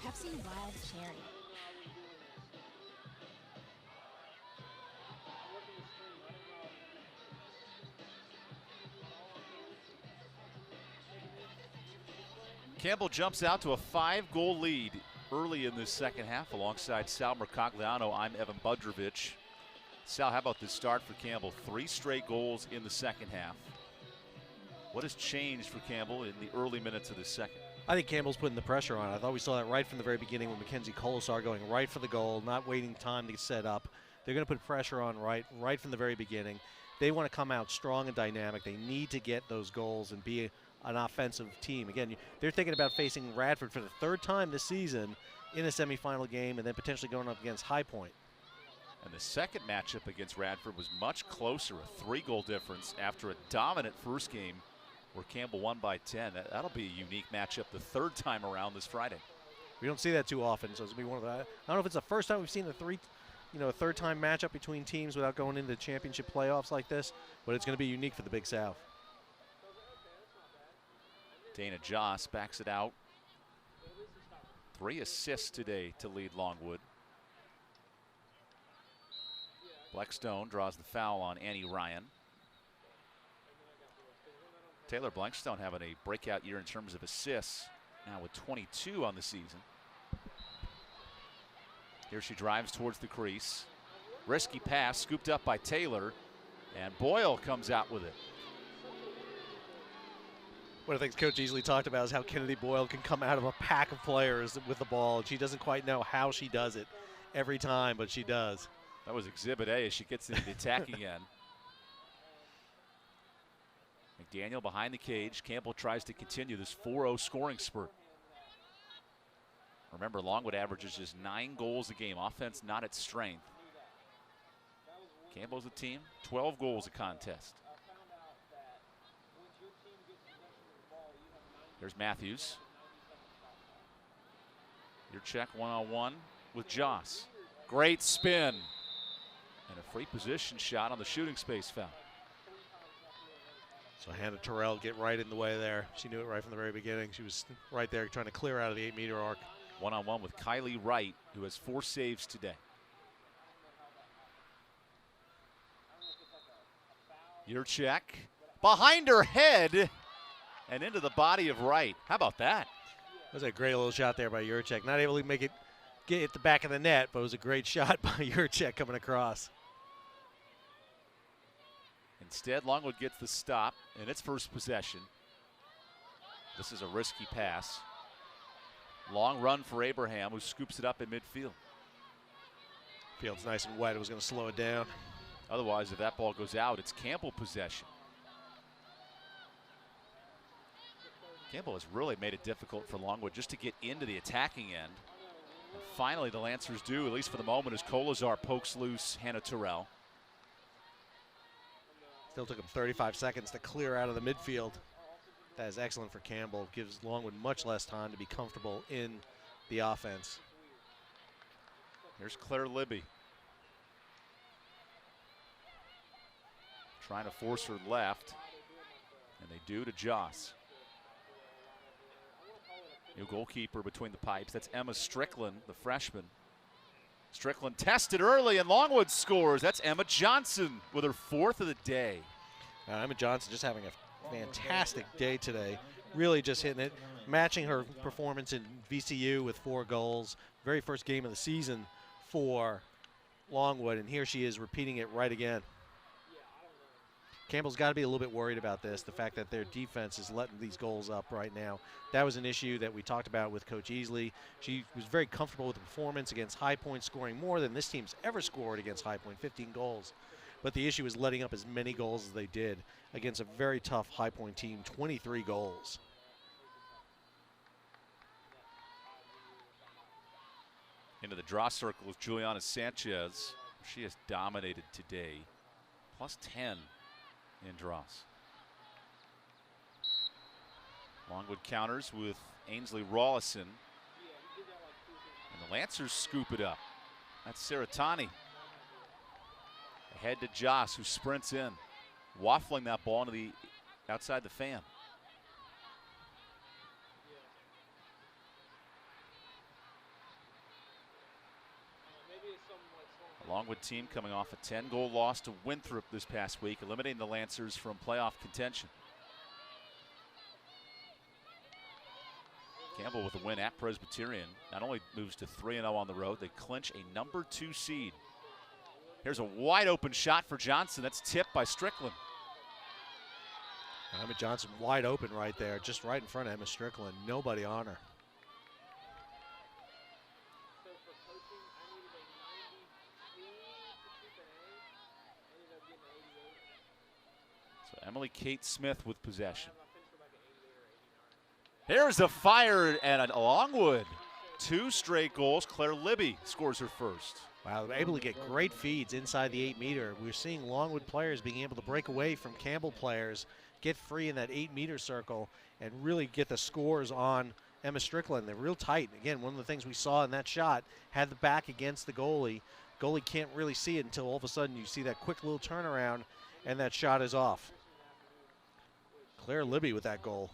Pepsi Wild Cherry. Campbell jumps out to a 5-goal lead early in this second half. Alongside Sal Mercogliano, I'm Evan Budrovich. Sal, how about this start for Campbell? 3 straight goals in the second half. What has changed for Campbell in the early minutes of this second? I think Campbell's putting the pressure on. I thought we saw that right from the very beginning with Mackenzie Colasar going right for the goal, not waiting time to get set up. They're going to put pressure on right from the very beginning. They want to come out strong and dynamic. They need to get those goals and be an offensive team. Again, they're thinking about facing Radford for the 3rd time this season in a semifinal game and then potentially going up against High Point. And the second matchup against Radford was much closer, a 3-goal difference after a dominant first game where Campbell won by 10. That'll be a unique matchup the 3rd time around this Friday. We don't see that too often, so it's going to be one of the, I don't know if it's the first time we've seen a 3rd time matchup between teams without going into championship playoffs like this, but it's going to be unique for the Big South. Dana Joss backs it out. 3 assists today to lead Longwood. Blackstone draws the foul on Annie Ryan. Taylor Blackstone having a breakout year in terms of assists, now with 22 on the season. Here she drives towards the crease. Risky pass scooped up by Taylor, and Boyle comes out with it. One of the things Coach Easley talked about is how Kennedy Boyle can come out of a pack of players with the ball, and she doesn't quite know how she does it every time, but she does. That was Exhibit A as she gets into the attacking end. McDaniel behind the cage. Campbell tries to continue this 4-0 scoring spurt. Remember, Longwood averages just 9 goals a game. Offense not its strength. Campbell's a team, 12 goals a contest. There's Matthews. Your check one-on-one with Joss. Great spin. And a free position shot on the shooting space foul. So Hannah Terrell get right in the way there. She knew it right from the very beginning. She was right there trying to clear out of the 8-meter arc. One-on-one with Kylie Wright, who has 4 saves today. Your check. Behind her head. And into the body of Wright. How about that? That was a great little shot there by Jurczyk. Not able to make it get at the back of the net, but it was a great shot by Jurczyk coming across. Instead, Longwood gets the stop in its first possession. This is a risky pass. Long run for Abraham, who scoops it up in midfield. Field's nice and wet. It was going to slow it down. Otherwise, if that ball goes out, it's Campbell possession. Campbell has really made it difficult for Longwood just to get into the attacking end. And finally, the Lancers do, at least for the moment, as Kolazar pokes loose Hannah Terrell. Still took him 35 seconds to clear out of the midfield. That is excellent for Campbell. Gives Longwood much less time to be comfortable in the offense. Here's Claire Libby. Trying to force her left, and they do to Joss. New goalkeeper between the pipes. That's Emma Strickland, the freshman. Strickland tested early, and Longwood scores. That's Emma Johnson with her 4th of the day. Emma Johnson just having a fantastic day today. Really just hitting it, matching her performance in VCU with 4 goals. Very first game of the season for Longwood, and here she is repeating it right again. Campbell's got to be a little bit worried about this, the fact that their defense is letting these goals up right now. That was an issue that we talked about with Coach Easley. She was very comfortable with the performance against High Point, scoring more than this team's ever scored against High Point, 15 goals. But the issue is letting up as many goals as they did against a very tough High Point team, 23 goals. Into the draw circle with Juliana Sanchez. She has dominated today. Plus 10 in draws. Longwood counters with Ainsley Rawlison. And the Lancers scoop it up. That's Saratani. Ahead to Joss, who sprints in, waffling that ball into the outside the fan. A Longwood team coming off a 10-goal loss to Winthrop this past week, eliminating the Lancers from playoff contention. Campbell with a win at Presbyterian not only moves to 3-0 on the road, they clinch a number 2 seed. Here's a wide open shot for Johnson. That's tipped by Strickland. Emma Johnson wide open right there, just right in front of Emma Strickland. Nobody on her. So Emily Kate Smith with possession. Here's a fire and a Longwood. 2 straight goals. Claire Libby scores her first. Wow, they're able to get great feeds inside the 8-meter. We're seeing Longwood players being able to break away from Campbell players, get free in that 8-meter circle, and really get the scores on Emma Strickland. They're real tight. Again, one of the things we saw in that shot, had the back against the goalie. Goalie can't really see it until all of a sudden you see that quick little turnaround, and that shot is off. Claire Libby with that goal.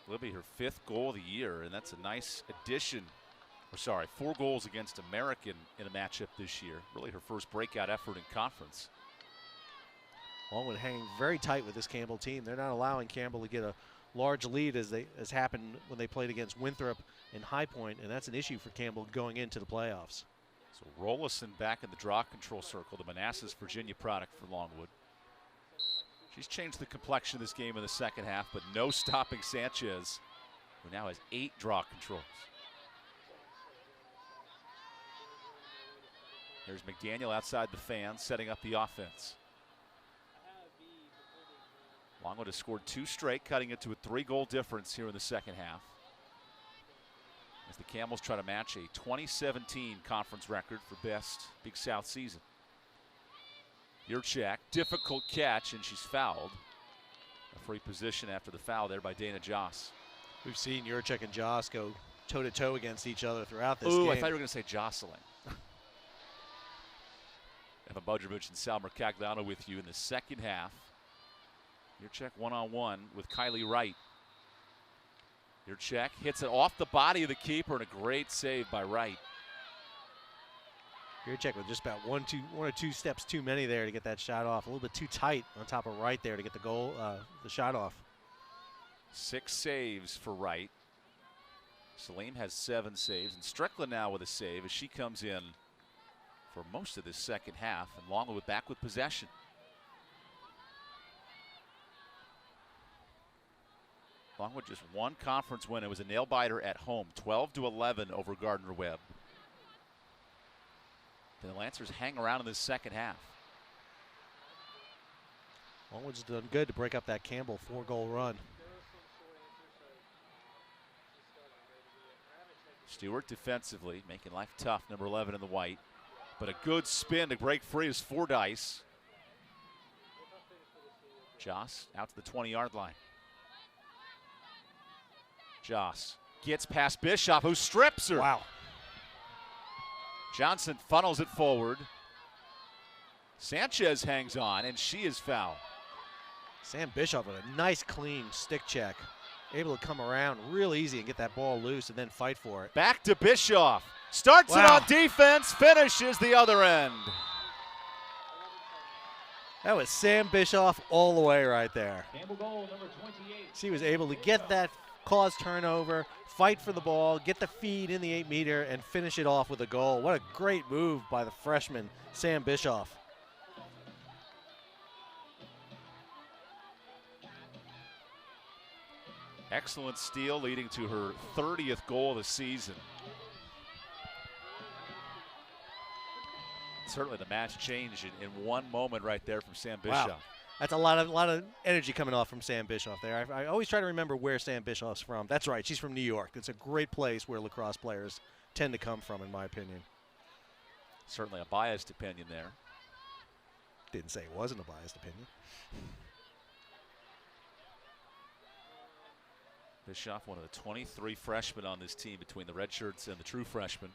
Libby, her 5th goal of the year, and that's a nice addition. Or sorry, 4 goals against American in a matchup this year. Really her first breakout effort in conference. Longwood hanging very tight with this Campbell team. They're not allowing Campbell to get a large lead as happened when they played against Winthrop in High Point, and that's an issue for Campbell going into the playoffs. So Rollison back in the draw control circle, the Manassas, Virginia product for Longwood. She's changed the complexion of this game in the second half, but no stopping Sanchez, who now has 8 draw controls. There's McDaniel outside the fan, setting up the offense. Longwood has scored 2 straight, cutting it to a 3-goal difference here in the second half, as the Camels try to match a 2017 conference record for best Big South season. Yurchak, difficult catch, and she's fouled. A free position after the foul there by Dana Joss. We've seen Yurchak and Joss go toe-to-toe against each other throughout this game. game. I thought you were going to say jostling. Evan Budrovich and Sal Mercagliano with you in the second half. Yurchak one-on-one with Kylie Wright. Yurchak hits it off the body of the keeper, and a great save by Wright. Yurchak with just about one or two steps too many there to get that shot off. A little bit too tight on top of Wright there to get the goal, the shot off. 6 saves for Wright. Salim has 7 saves, and Strickland now with a save as she comes in for most of this second half, and Longwood back with possession. Longwood just 1 conference win. It was a nail-biter at home, 12-11 over Gardner-Webb. The Lancers hang around in this second half. Longwood's done good to break up that Campbell 4-goal run. Stewart defensively, making life tough, number 11 in the white. But a good spin to break free is Fordyce. Joss out to the 20-yard line. Joss gets past Bischoff, who strips her. Wow. Johnson funnels it forward. Sanchez hangs on, and she is fouled. Sam Bischoff with a nice, clean stick check. Able to come around real easy and get that ball loose and then fight for it. Back to Bischoff. Starts it on defense, finishes the other end. That was Sam Bischoff all the way right there. Campbell goal, number 28. She was able to get that cause turnover, fight for the ball, get the feed in the 8-meter, and finish it off with a goal. What a great move by the freshman, Sam Bischoff. Excellent steal leading to her 30th goal of the season. Certainly the match changed in one moment right there from Sam Bischoff. Wow. That's a lot of energy coming off from Sam Bischoff there. I always try to remember where Sam Bischoff's from. That's right, she's from New York. It's a great place where lacrosse players tend to come from, in my opinion. Certainly a biased opinion there. Didn't say it wasn't a biased opinion. Bischoff, one of the 23 freshmen on this team between the red shirts and the true freshmen.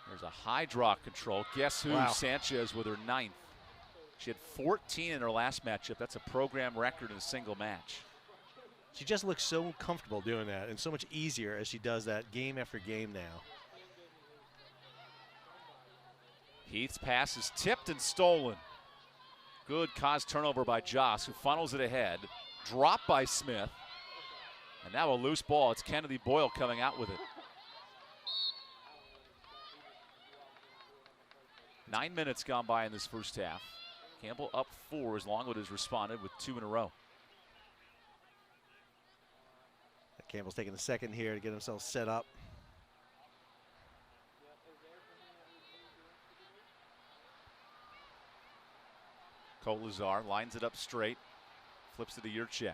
There's a high draw control. Guess who? Wow. Sanchez with her 9th. She had 14 in her last matchup. That's a program record in a single match. She just looks so comfortable doing that and so much easier as she does that game after game now. Heath's pass is tipped and stolen. Good cause turnover by Joss, who funnels it ahead. Dropped by Smith. And now a loose ball. It's Kennedy Boyle coming out with it. 9 minutes gone by in this first half. Campbell up 4 as Longwood has responded with 2 in a row. Campbell's taking the second here to get himself set up. Kolazar lines it up straight, flips it to Yurchek.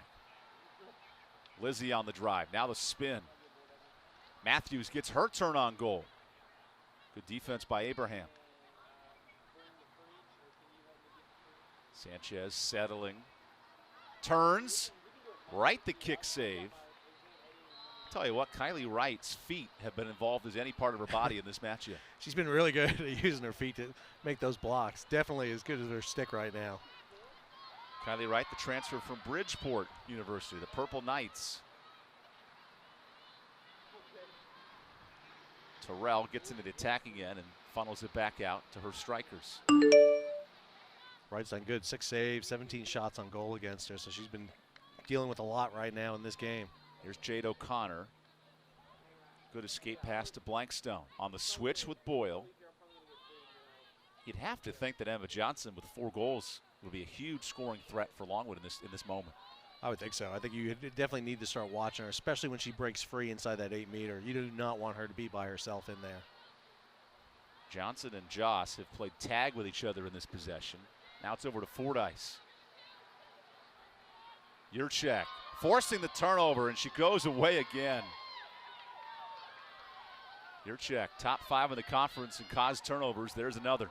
Lizzie on the drive, now the spin. Matthews gets her turn on goal. Good defense by Abraham. Sanchez settling, turns, right the kick save. Tell you what, Kylie Wright's feet have been involved as any part of her body in this match yet. She's been really good at using her feet to make those blocks. Definitely as good as her stick right now. Kylie Wright, the transfer from Bridgeport University, the Purple Knights. Terrell gets into the attacking end and funnels it back out to her strikers. Wright's done good, 6 saves, 17 shots on goal against her, so she's been dealing with a lot right now in this game. Here's Jade O'Connor. Good escape pass to Blankstone. On the switch with Boyle. You'd have to think that Emma Johnson with 4 goals would be a huge scoring threat for Longwood in this moment. I would think so. I think you definitely need to start watching her, especially when she breaks free inside that 8-meter. You do not want her to be by herself in there. Johnson and Joss have played tag with each other in this possession. Now it's over to Fordyce. Yurchek forcing the turnover, and she goes away again. Yurchek, top 5 in the conference in caused turnovers. There's another.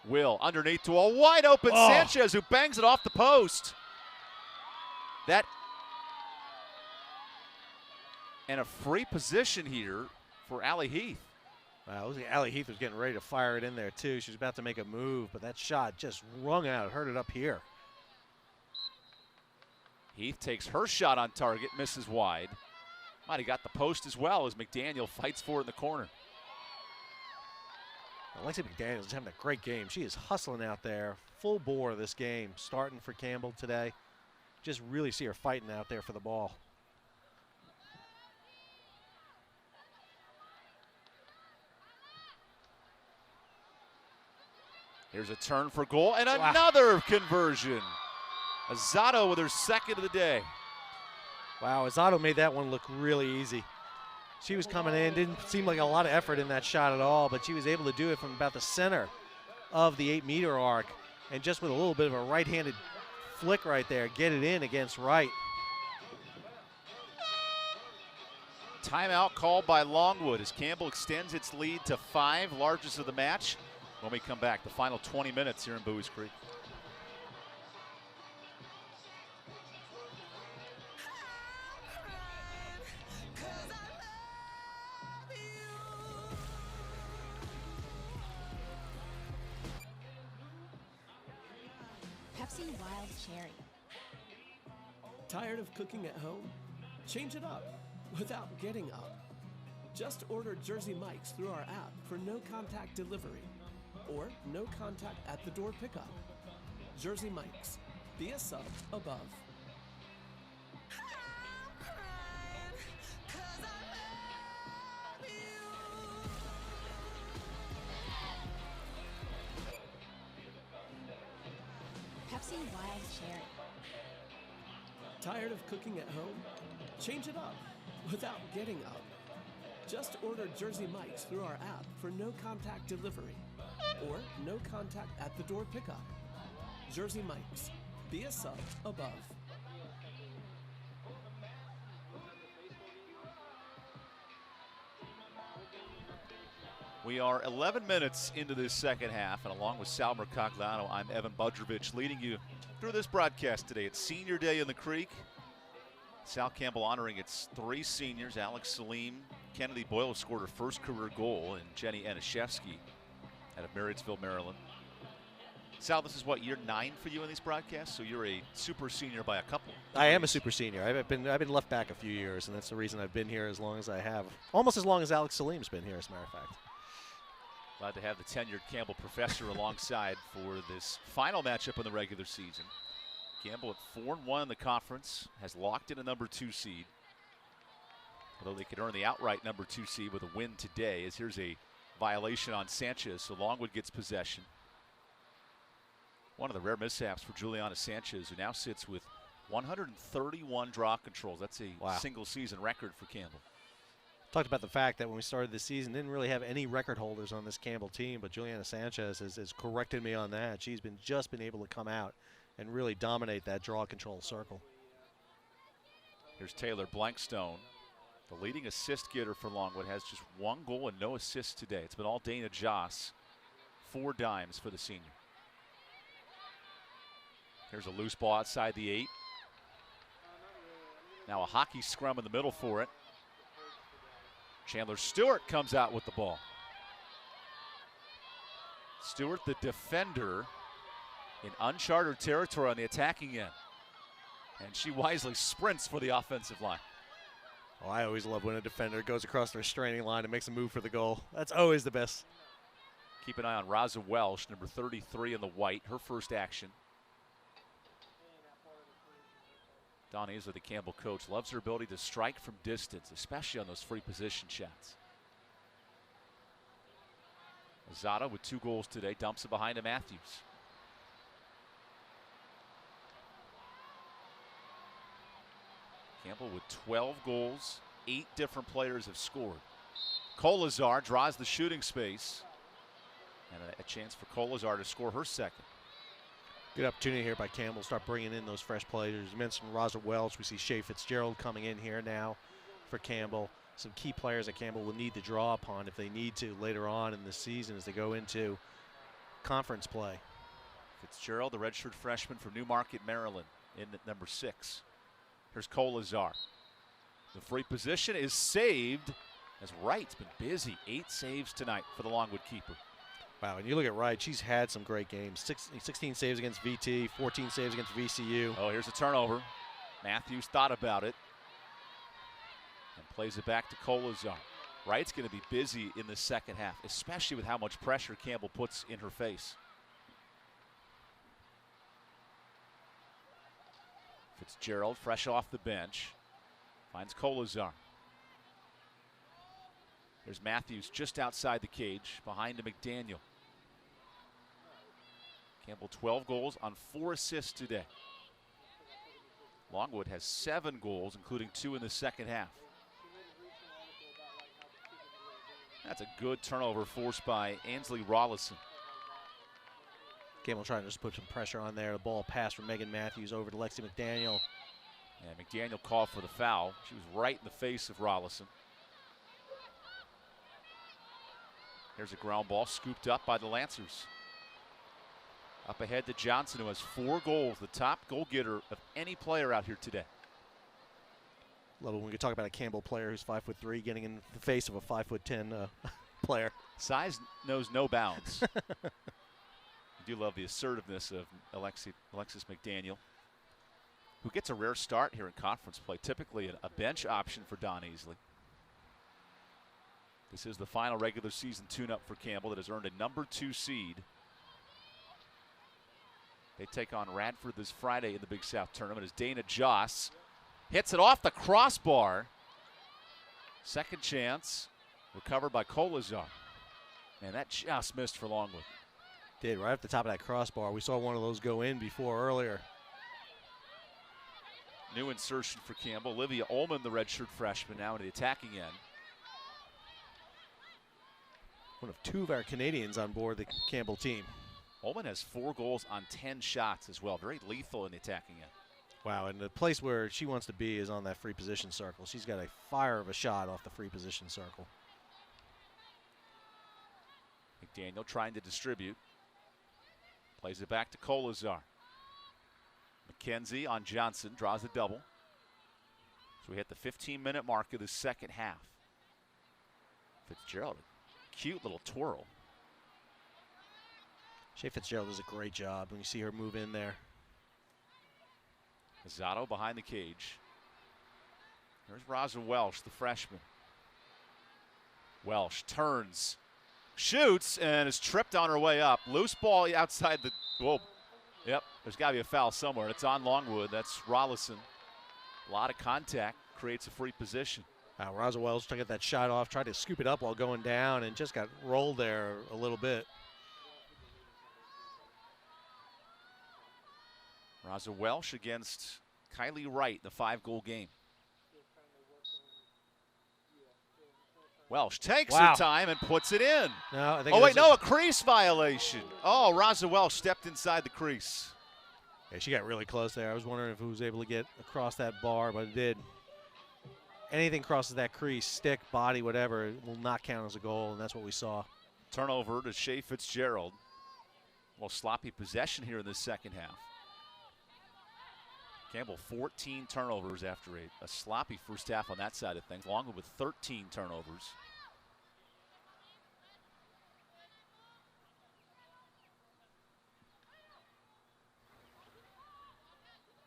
Will underneath to a wide open Sanchez, who bangs it off the post. That and a free position here for Allie Heath. Wow, Allie Heath was getting ready to fire it in there too. She was about to make a move, but that shot just rung out. Hurt it up here. Heath takes her shot on target, misses wide. Might have got the post as well as McDaniel fights for it in the corner. Alexia McDaniel is having a great game. She is hustling out there, full bore this game, starting for Campbell today. Just really see her fighting out there for the ball. Here's a turn for goal and another conversion. Azato with her second of the day. Wow, Azzato made that one look really easy. She was coming in, didn't seem like a lot of effort in that shot at all, but she was able to do it from about the center of the 8-meter arc, and just with a little bit of a right-handed flick right there, get it in against right. Timeout called by Longwood as Campbell extends its lead to 5, largest of the match. When we come back, the final 20 minutes here in Buies Creek. Pepsi Wild Cherry. Tired of cooking at home? Change it up without getting up. Just order Jersey Mike's through our app for no contact delivery or no contact at the door pickup. Jersey Mike's. Be a sub above. Pepsi Wild Cherry. Tired of cooking at home? Change it up without getting up. Just order Jersey Mike's through our app for no contact delivery or no contact at the door pickup. Jersey Mike's. Be a sub above. We are 11 minutes into this second half, and along with Sal Mercogliano, I'm Evan Budrovich, leading you through this broadcast today. It's Senior Day in the Creek. Sal Campbell honoring its 3 seniors. Alex Salim, Kennedy Boyle scored her first career goal, and Jenny Anishevsky out of Marriottsville, Maryland. Sal, this is what, year 9 for you in these broadcasts? So you're a super senior by a couple. I am a super senior. I've been left back a few years, and that's the reason I've been here as long as I have. Almost as long as Alex Salim's been here, as a matter of fact. Glad to have the tenured Campbell professor alongside for this final matchup in the regular season. Campbell at 4-1 in the conference, has locked in a number 2 seed. Although they could earn the outright number 2 seed with a win today, as here's a violation on Sanchez, so Longwood gets possession. One of the rare mishaps for Juliana Sanchez, who now sits with 131 draw controls. That's a single season record for Campbell. Talked about the fact that when we started the season, didn't really have any record holders on this Campbell team, but Juliana Sanchez has corrected me on that. She's just been able to come out and really dominate that draw control circle. Here's Taylor Blankstone, the leading assist getter for Longwood, has just 1 goal and no assists today. It's been all Dana Joss, 4 dimes for the senior. Here's a loose ball outside the 8. Now a hockey scrum in the middle for it. Chandler Stewart comes out with the ball. Stewart, the defender, in uncharted territory on the attacking end. And she wisely sprints for the offensive line. Oh, I always love when a defender goes across the restraining line and makes a move for the goal. That's always the best. Keep an eye on Raza Welsh, number 33 in the white, her first action. Don Ainsworth, the Campbell coach, loves her ability to strike from distance, especially on those free position shots. Azada with 2 goals today, dumps it behind to Matthews. Campbell with 12 goals, 8 different players have scored. Kolazar draws the shooting space, and a chance for Kolazar to score her second. Good opportunity here by Campbell. Start bringing in those fresh players. You mentioned Raza Welch. We see Shea Fitzgerald coming in here now for Campbell. Some key players that Campbell will need to draw upon if they need to later on in the season as they go into conference play. Fitzgerald, the redshirt freshman from Newmarket, Maryland, in at number 6. Here's Kolazar. The free position is saved as Wright's been busy. 8 saves tonight for the Longwood keeper. Wow, and you look at Wright, she's had some great games. 16 saves against VT, 14 saves against VCU. Oh, here's a turnover. Matthews thought about it and plays it back to Kolazar. Wright's going to be busy in the second half, especially with how much pressure Campbell puts in her face. Fitzgerald, fresh off the bench, finds Kolazar. There's Matthews just outside the cage, behind to McDaniel. Campbell 12 goals on 4 assists today. Longwood has 7 goals, including 2 in the second half. That's a good turnover forced by Ansley Rollison. Campbell trying to just put some pressure on there. The ball passed from Megan Matthews over to Lexi McDaniel. And McDaniel called for the foul. She was right in the face of Rollison. Here's a ground ball scooped up by the Lancers. Up ahead to Johnson, who has 4 goals, the top goal getter of any player out here today. Love it when we talk about a Campbell player who's 5'3", getting in the face of a 5'10" player. Size knows no bounds. I do love the assertiveness of Alexis McDaniel, who gets a rare start here in conference play, typically a bench option for Don Easley. This is the final regular season tune-up for Campbell that has earned a number 2 seed. They take on Radford this Friday in the Big South tournament as Dana Joss hits it off the crossbar. Second chance, recovered by Kolazar. Man, that just missed for Longwood. Did, right at the top of that crossbar. We saw one of those go in before earlier. New insertion for Campbell. Olivia Ullman, the redshirt freshman, now in the attacking end. One of 2 of our Canadians on board the Campbell team. Ullman has 4 goals on 10 shots as well. Very lethal in the attacking end. Wow, and the place where she wants to be is on that free position circle. She's got a fire of a shot off the free position circle. McDaniel trying to distribute. Plays it back to Kolazar. McKenzie on Johnson, draws a double. So we hit the 15-minute mark of the second half. Fitzgerald, a cute little twirl. Shea Fitzgerald does a great job when you see her move in there. Zotto behind the cage. There's Raza Welsh, the freshman. Welsh turns, shoots, and is tripped on her way up. Loose ball outside the goal. Yep, there's got to be a foul somewhere. It's on Longwood. That's Rollison. A lot of contact, creates a free position. Raza Welsh took that shot off, tried to scoop it up while going down, and just got rolled there a little bit. Raza Welsh against Kylie Wright, the 5-goal game. Welsh takes her time and puts it in. No, I think a crease violation. Oh, Raza Welsh stepped inside the crease. Yeah, she got really close there. I was wondering if it was able to get across that bar, but it did. Anything crosses that crease, stick, body, whatever, it will not count as a goal, and that's what we saw. Turnover to Shea Fitzgerald. A little sloppy possession here in the second half. Campbell 14 turnovers after a sloppy first half on that side of things. Longwood with 13 turnovers.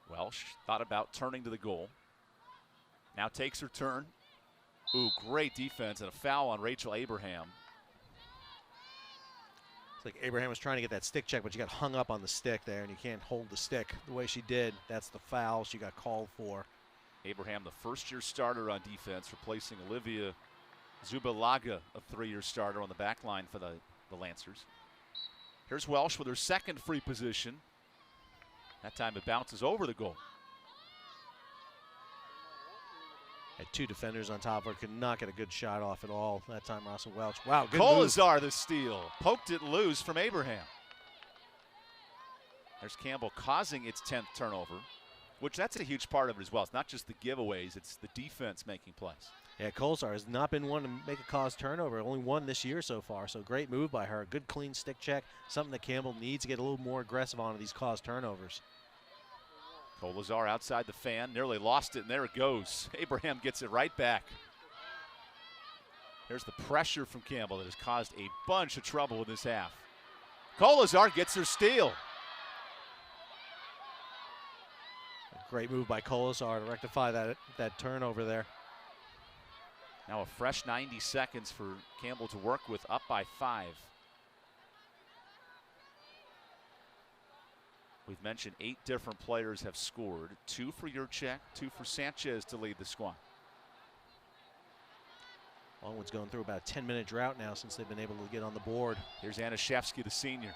Welsh thought about turning to the goal. Now takes her turn. Ooh, great defense and a foul on Rachel Abraham. It's like Abraham was trying to get that stick check, but she got hung up on the stick there, and you can't hold the stick the way she did. That's the foul she got called for. Abraham, the first-year starter on defense, replacing Olivia Zubalaga, a 3-year starter on the back line for the Lancers. Here's Welsh with her second free position. That time it bounces over the goal. Had 2 defenders on top of her, could not get a good shot off at all. That time, Russell Welch. Wow, good Kolazar the steal. Poked it loose from Abraham. There's Campbell causing its 10th turnover, which that's a huge part of it as well. It's not just the giveaways, it's the defense making plays. Yeah, Kolazar has not been one to make a cause turnover. Only one this year so far, so great move by her. Good clean stick check, something that Campbell needs to get a little more aggressive on these cause turnovers. Kolazar outside the fan, nearly lost it, and there it goes. Abraham gets it right back. There's the pressure from Campbell that has caused a bunch of trouble in this half. Kolazar gets her steal. A great move by Kolazar to rectify that turnover there. Now a fresh 90 seconds for Campbell to work with, up by 5. We've mentioned 8 different players have scored. 2 for Yurchek, 2 for Sanchez to lead the squad. Longwood's going through about a 10-minute drought now since they've been able to get on the board. Here's Anashevsky, the senior.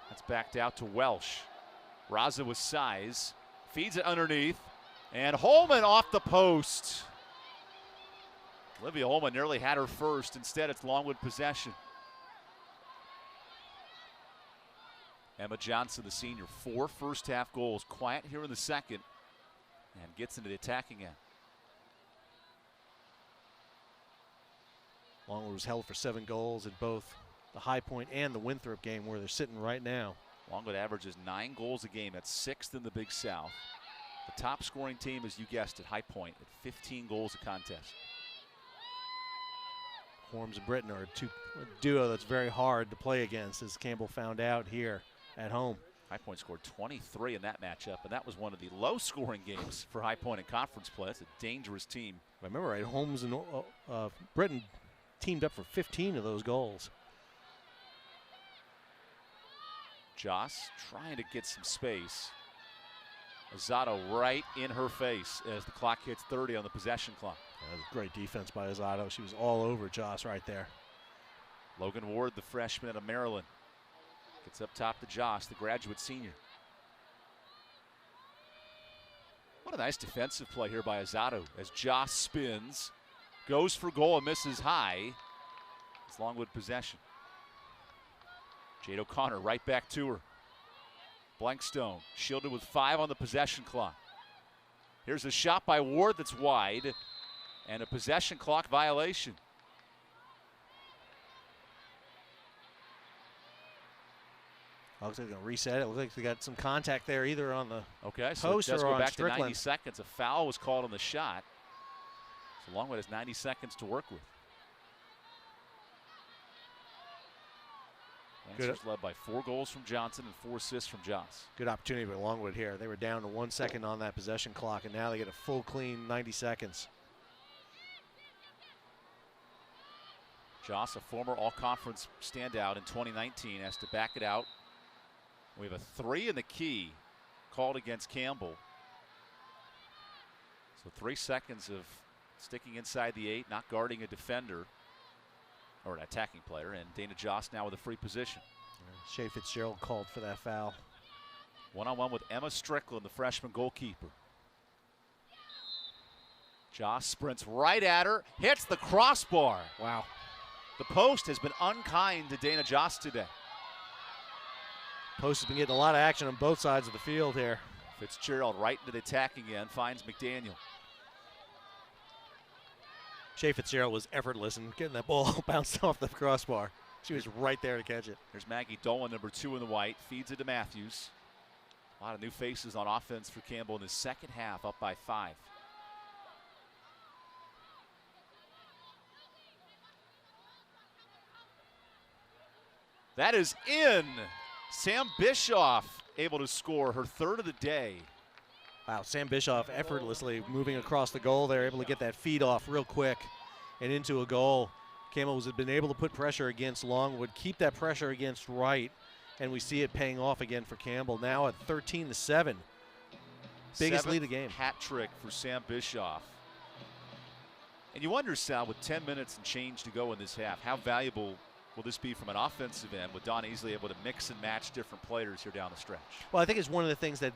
That's backed out to Welsh. Raza with size. Feeds it underneath. And Holman off the post. Olivia Holman nearly had her first. Instead, it's Longwood possession. Emma Johnson, the senior, 4 first-half goals. Quiet here in the second. And gets into the attacking end. Longwood was held for 7 goals in both the High Point and the Winthrop game, where they're sitting right now. Longwood averages 9 goals a game. That's 6th in the Big South. The top scoring team, as you guessed it, High Point at 15 goals a contest. Horms and Britton are a duo that's very hard to play against, as Campbell found out here at home. High Point scored 23 in that matchup, and that was one of the low-scoring games for High Point in conference play. It's a dangerous team. If I remember right, Holmes and Britton teamed up for 15 of those goals. Joss trying to get some space. Azzato right in her face as the clock hits 30 on the possession clock. That was great defense by Azzato. She was all over Joss right there. Logan Ward, the freshman out of Maryland, gets up top to Joss, the graduate senior. What a nice defensive play here by Azzato as Joss spins, goes for goal and misses high. It's Longwood possession. Jade O'Connor right back to her. Blankstone shielded with 5 on the possession clock. Here's a shot by Ward that's wide and a possession clock violation. Looks like they're going to reset it. Looks like they got some contact there either on the so post it does or go on back Strickland. to 90 seconds. A foul was called on the shot. So Longwood has 90 seconds to work with. Lancers led by 4 goals from Johnson and 4 assists from Joss. Good opportunity by Longwood here. They were down to 1 second on that possession clock, and now they get a full clean 90 seconds. Joss, a former all-conference standout in 2019, has to back it out. We have a 3 in the key called against Campbell. So 3 seconds of sticking inside the 8, not guarding a defender or an attacking player, and Dana Joss now with a free position. Shea Fitzgerald called for that foul. One-on-one with Emma Strickland, the freshman goalkeeper. Joss sprints right at her, hits the crossbar. Wow. The post has been unkind to Dana Joss today. Post has been getting a lot of action on both sides of the field here. Fitzgerald right into the attacking end, finds McDaniel. Shea Fitzgerald was effortless in getting that ball bounced off the crossbar. She was right there to catch it. There's Maggie Dolan, number 2 in the white, feeds it to Matthews. A lot of new faces on offense for Campbell in the second half, up by 5. That is in. Sam Bischoff able to score her 3rd of the day. Wow, Sam Bischoff effortlessly moving across the goal there, able to get that feed off real quick and into a goal. Campbell has been able to put pressure against Longwood, keep that pressure against Wright, and we see it paying off again for Campbell now at 13-7. Biggest lead of the game. Hat trick for Sam Bischoff. And you wonder, Sal, with 10 minutes and change to go in this half, how valuable will this be from an offensive end with Don Easley able to mix and match different players here down the stretch? Well, I think it's one of the things that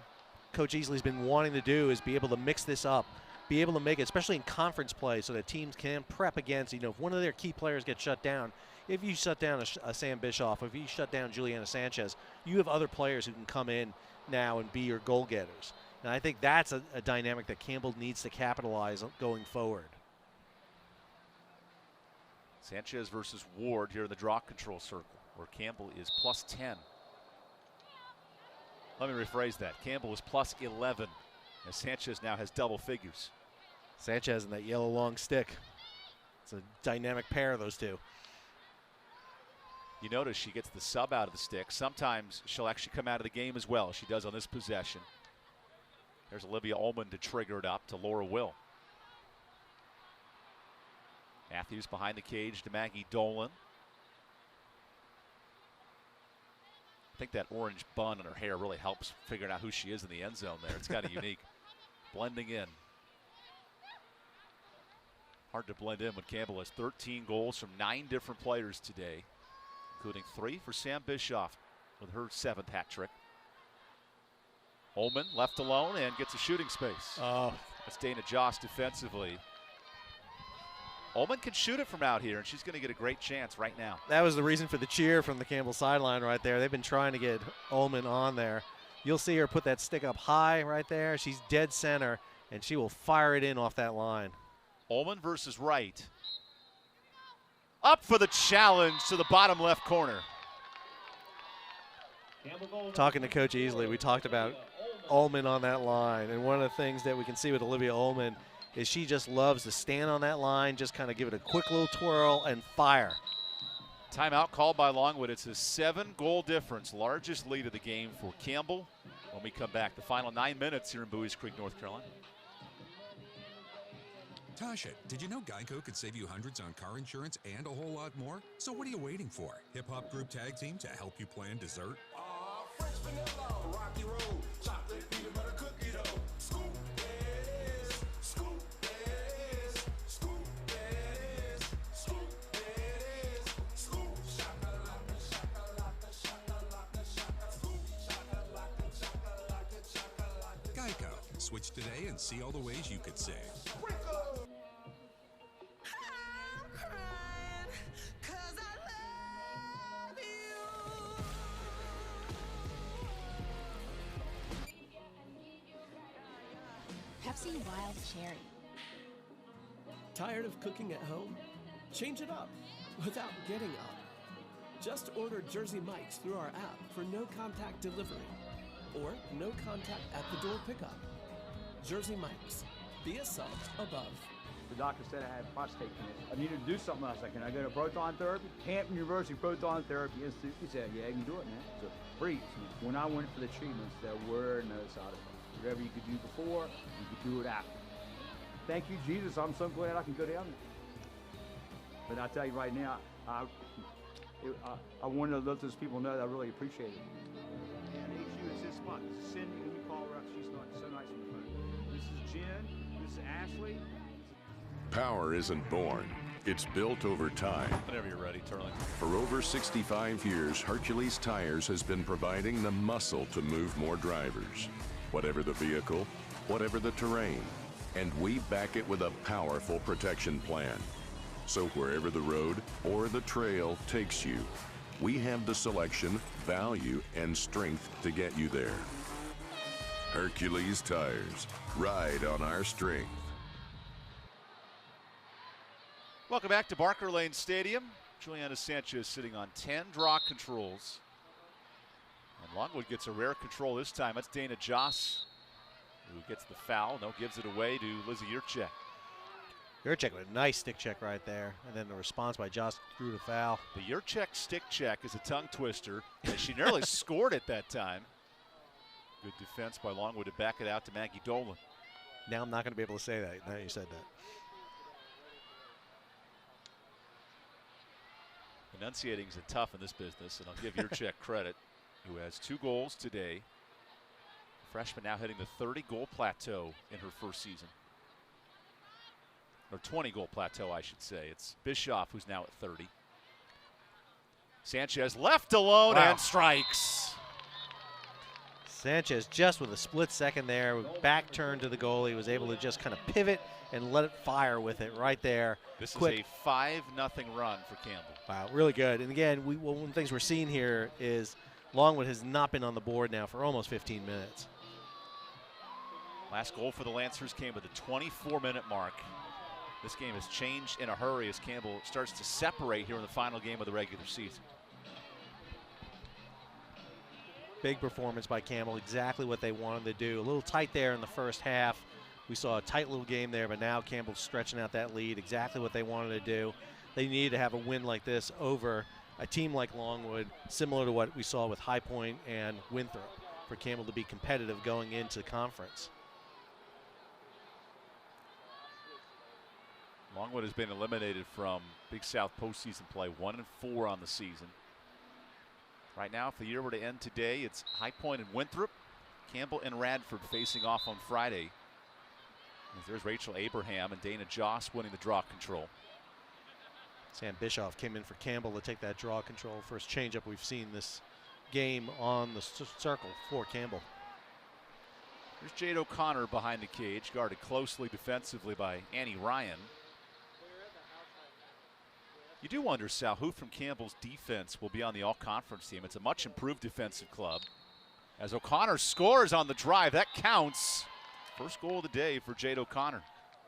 Coach Easley's been wanting to do is be able to mix this up, be able to make it, especially in conference play, so that teams can prep against, if one of their key players gets shut down, if you shut down a Sam Bischoff, if you shut down Juliana Sanchez, you have other players who can come in now and be your goal getters. And I think that's a dynamic that Campbell needs to capitalize on going forward. Sanchez versus Ward here in the draw control circle, where Campbell is +10. Let me rephrase that. Campbell is +11, as Sanchez now has double figures. Sanchez and that yellow long stick. It's a dynamic pair of those two. You notice she gets the sub out of the stick. Sometimes she'll actually come out of the game as well. She does on this possession. There's Olivia Ullman to trigger it up to Laura Will. Matthews behind the cage to Maggie Dolan. I think that orange bun in her hair really helps figuring out who she is in the end zone there. It's kind of unique. Blending in. Hard to blend in when Campbell has 13 goals from 9 different players today, including 3 for Sam Bischoff with her 7th hat trick. Ullman left alone and gets a shooting space. Oh. That's Dana Joss defensively. Ullman can shoot it from out here, and she's going to get a great chance right now. That was the reason for the cheer from the Campbell sideline right there. They've been trying to get Ullman on there. You'll see her put that stick up high right there. She's dead center, and she will fire it in off that line. Ullman versus Wright. Up for the challenge to the bottom left corner. Talking to Coach Easley, we talked about Ullman on that line, and one of the things that we can see with Olivia Ullman is she just loves to stand on that line, just kind of give it a quick little twirl and fire. Timeout called by Longwood. It's a 7-goal difference, largest lead of the game for Campbell. When we come back, the final 9 minutes here in Buies Creek, North Carolina. Tasha, did you know Geico could save you hundreds on car insurance and a whole lot more? So what are you waiting for? Hip Hop Group Tag Team to help you plan dessert? French vanilla, rocky road, chocolate peanut butter cookie dough. Scoop this, scoop this, scoop this, scoop this, scoop shakalaka, shakalaka, shakalaka, shakalaka, scoop shakalaka, shakalaka, shakalaka. Geico. Switch today and see all the ways you could save. Pepsi Wild Cherry. Tired of cooking at home? Change it up without getting up. Just order Jersey Mike's through our app for no contact delivery or no contact at the door pickup. Jersey Mike's. Be a sub above. The doctor said I had prostate cancer. I needed to do something else. Can I go to proton therapy? Campbell University Proton Therapy Institute. He said, yeah, you can do it, man. So breathe. When I went for the treatments, there were no side effects. Whatever you could do before, you could do it after. Thank you, Jesus. I'm so glad I can go down there. But I tell you right now, I wanted to let those people know that I really appreciate it. And HU is this month. This is Cindy, and you call her up. She's not so nice on the phone. This is Jen. This is Ashley. Power isn't born. It's built over time. Whenever you're ready, Turley. For over 65 years, Hercules Tires has been providing the muscle to move more drivers. Whatever the vehicle, whatever the terrain. And we back it with a powerful protection plan. So wherever the road or the trail takes you, we have the selection, value, and strength to get you there. Hercules Tires. Ride on our strength. Welcome back to Barker Lane Stadium. Juliana Sanchez sitting on 10 draw controls. And Longwood gets a rare control this time. That's Dana Joss who gets the foul. No, gives it away to Lizzie Yurchek. Yurchek with a nice stick check right there. And then the response by Joss through the foul. The Yurchek stick check is a tongue twister. And she nearly scored it that time. Good defense by Longwood to back it out to Maggie Dolan. Now I'm not going to be able to say that. Now you said that. Enunciating is tough in this business, and I'll give Yurchek credit, who has 2 goals today. Freshman now hitting the 30-goal plateau in her first season. Or 20-goal plateau, I should say. It's Bischoff who's now at 30. Sanchez left alone and strikes. Sanchez just with a split second there, back turn to the goalie, was able to just kind of pivot and let it fire with it right there. This is a 5-0 run for Campbell. Wow, really good. And again, one of the things we're seeing here is Longwood has not been on the board now for almost 15 minutes. Last goal for the Lancers came at the 24-minute mark. This game has changed in a hurry as Campbell starts to separate here in the final game of the regular season. Big performance by Campbell, exactly what they wanted to do. A little tight there in the first half. We saw a tight little game there, but now Campbell's stretching out that lead, exactly what they wanted to do. They needed to have a win like this over a team like Longwood, similar to what we saw with High Point and Winthrop, for Campbell to be competitive going into conference. Longwood has been eliminated from Big South postseason play, 1-4 on the season. Right now, if the year were to end today, it's High Point and Winthrop, Campbell and Radford facing off on Friday. There's Rachel Abraham and Dana Joss winning the draw control. Sam Bischoff came in for Campbell to take that draw control. First changeup we've seen this game on the circle for Campbell. There's Jade O'Connor behind the cage, guarded closely defensively by Annie Ryan. You do wonder, Sal, who from Campbell's defense will be on the all-conference team. It's a much improved defensive club. As O'Connor scores on the drive, that counts. First goal of the day for Jade O'Connor.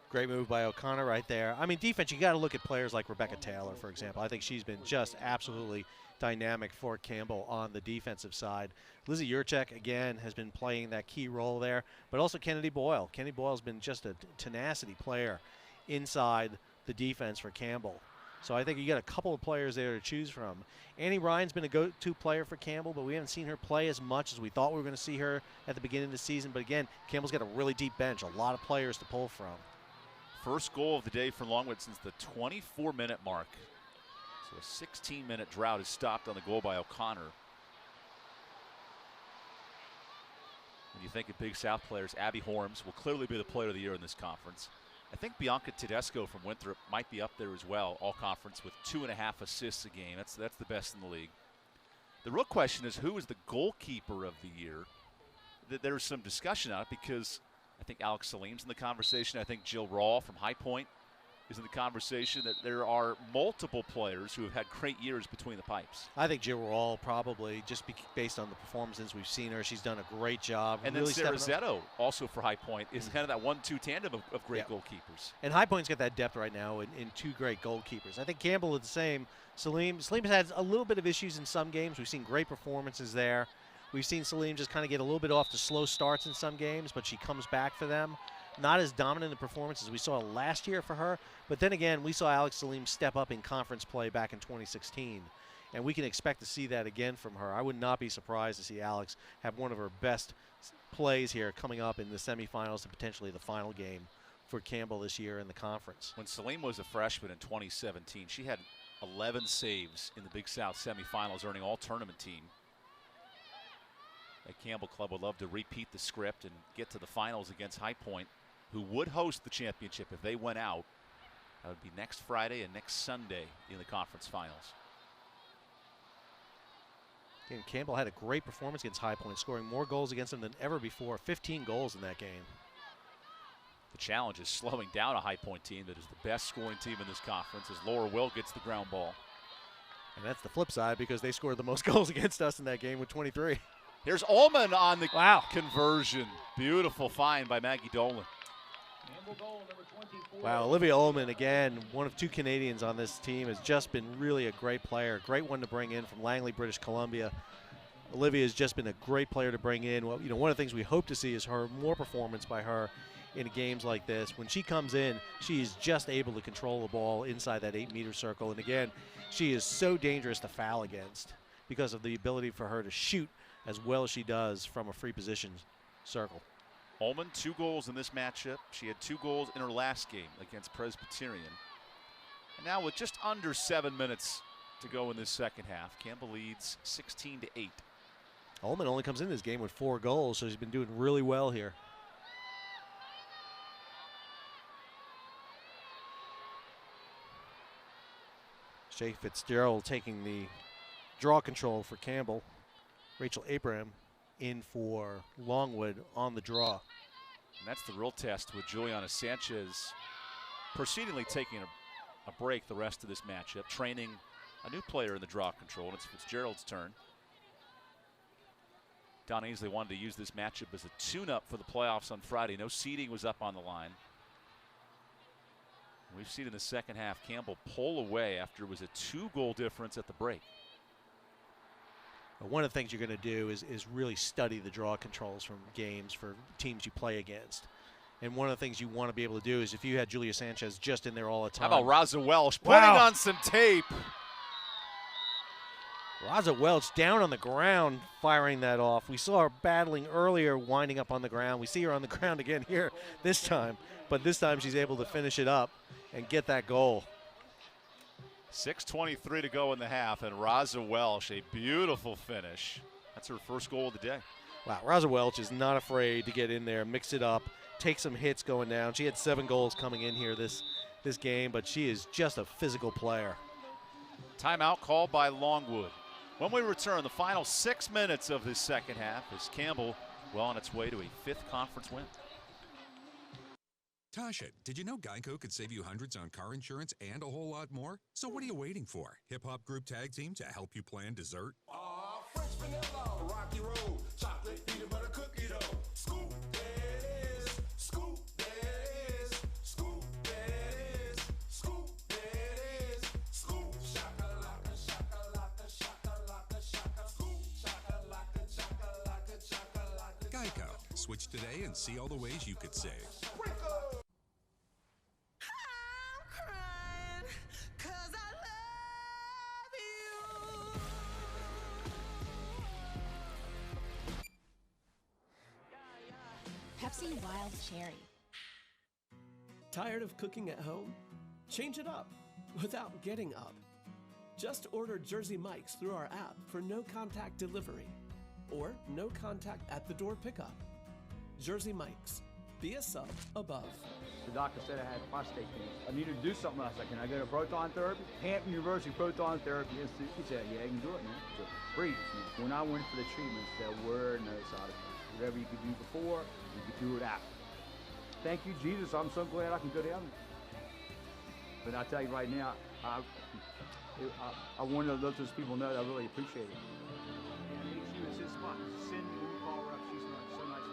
Great move by O'Connor right there. I mean, defense, you got to look at players like Rebecca Taylor, for example. I think she's been just absolutely dynamic for Campbell on the defensive side. Lizzie Yurchek, again, has been playing that key role there, but also Kennedy Boyle. Kennedy Boyle's been just a tenacity player inside the defense for Campbell. So I think you got a couple of players there to choose from. Annie Ryan's been a go-to player for Campbell, but we haven't seen her play as much as we thought we were going to see her at the beginning of the season. But again, Campbell's got a really deep bench, a lot of players to pull from. First goal of the day for Longwood since the 24-minute mark. So a 16-minute drought is stopped on the goal by O'Connor. When you think of Big South players, Abby Horms will clearly be the player of the year in this conference. I think Bianca Tedesco from Winthrop might be up there as well, all conference with 2.5 assists a game. That's the best in the league. The real question is, who is the goalkeeper of the year? There's some discussion on it because I think Alex Salim's in the conversation. I think Jill Rawl from High Point is in the conversation. That there are multiple players who have had great years between the pipes. I think Jill Rawl probably, just based on the performances we've seen her. She's done a great job. And really then Sarah Zetto, also for High Point, is kind of that 1-2 tandem of great goalkeepers. And High Point's got that depth right now in two great goalkeepers. I think Campbell is the same. Salim's had a little bit of issues in some games. We've seen great performances there. We've seen Salim just kind of get a little bit off to slow starts in some games, but she comes back for them. Not as dominant a performance as we saw last year for her, but then again, we saw Alex Salim step up in conference play back in 2016, and we can expect to see that again from her. I would not be surprised to see Alex have one of her best plays here coming up in the semifinals and potentially the final game for Campbell this year in the conference. When Salim was a freshman in 2017, she had 11 saves in the Big South semifinals, earning all-tournament team. The Campbell Club would love to repeat the script and get to the finals against High Point, who would host the championship if they went out. That would be next Friday and next Sunday in the conference finals. And Campbell had a great performance against High Point, scoring more goals against them than ever before. 15 goals in that game. The challenge is slowing down a High Point team that is the best scoring team in this conference as Laura Will gets the ground ball. And that's the flip side because they scored the most goals against us in that game with 23. Here's Ullman on the conversion. Beautiful find by Maggie Dolan. Wow, Olivia Ullman, again, one of two Canadians on this team, has just been really a great player. Great one to bring in from Langley, British Columbia. Olivia has just been a great player to bring in. Well, one of the things we hope to see is more performance by her in games like this. When she comes in, she is just able to control the ball inside that 8-meter circle. And again, she is so dangerous to foul against because of the ability for her to shoot as well as she does from a free position circle. Ullman, 2 goals in this matchup. She had 2 goals in her last game against Presbyterian. And now with just under 7 minutes to go in this second half, Campbell leads 16-8. Ullman only comes in this game with 4 goals, so she's been doing really well here. Shay Fitzgerald taking the draw control for Campbell. Rachel Abraham in for Longwood on the draw. And that's the real test with Juliana Sanchez proceedingly taking a break the rest of this matchup, training a new player in the draw control, and it's Fitzgerald's turn. Don Ainsley wanted to use this matchup as a tune-up for the playoffs on Friday. No seeding was up on the line. We've seen in the second half Campbell pull away after it was a 2-goal difference at the break. One of the things you're going to do is really study the draw controls from games for teams you play against. And one of the things you want to be able to do is if you had Julia Sanchez just in there all the time. How about Raza Welsh putting on some tape? Raza Welch down on the ground firing that off. We saw her battling earlier, winding up on the ground. We see her on the ground again here this time. But this time she's able to finish it up and get that goal. 6:23 to go in the half, and Raza Welch, a beautiful finish. That's her first goal of the day. Wow, Raza Welch is not afraid to get in there, mix it up, take some hits going down. She had 7 goals coming in here this game, but she is just a physical player. Timeout called by Longwood. When we return, the final 6 minutes of this second half as Campbell well on its way to a 5th conference win. Tasha, did you know Geico could save you hundreds on car insurance and a whole lot more? So what are you waiting for? Hip Hop Group Tag Team to help you plan dessert? French vanilla, rocky road, chocolate peanut butter cookie dough. Scoop that is, scoop that is, scoop that is, scoop that is, scoop shakalaka, shakalaka, shakalaka, shaka, scoop shakalaka, shakalaka, shakalaka. Geico. Switch today and see all the ways you could save. Pepsi Wild Cherry. Tired of cooking at home? Change it up without getting up. Just order Jersey Mike's through our app for no contact delivery or no contact at the door pickup. Jersey Mike's. Be a sub above. The doctor said I had prostate cancer. I needed to do something else. I said, can I go to proton therapy? Hampton University Proton Therapy Institute. He said, yeah, you can do it, man. So breathe. When I went for the treatments, there were no side effects. Whatever you could do before, you could do it after. Thank you, Jesus. I'm so glad I can go to heaven. But I tell you right now, I want to let those people know that I really appreciate it. Yeah, HU is his spot. This is Cindy. We call her up. She's nice. So nice.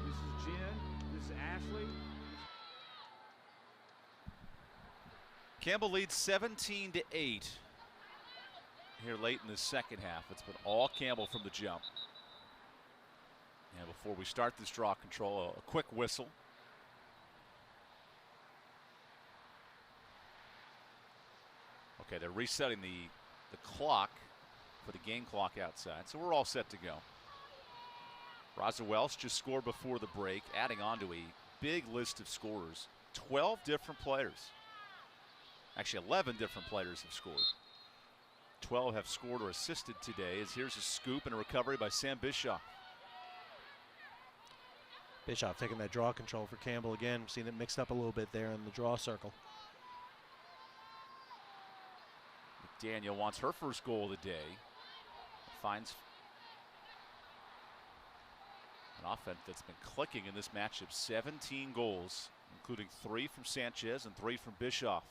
This is Jen. This is Ashley. Campbell leads 17-8 here late in the second half. It's been all Campbell from the jump. And before we start this draw control, a quick whistle. Okay, they're resetting the clock for the game clock outside, so we're all set to go. Raza Welsh just scored before the break, adding on to a big list of scorers. 12 different players. Actually, 11 different players have scored. 12 have scored or assisted today, as here's a scoop and a recovery by Sam Bischoff. Bischoff taking that draw control for Campbell again. Seen it mixed up a little bit there in the draw circle. McDaniel wants her first goal of the day. Finds an offense that's been clicking in this matchup. 17 goals, including 3 from Sanchez and 3 from Bischoff.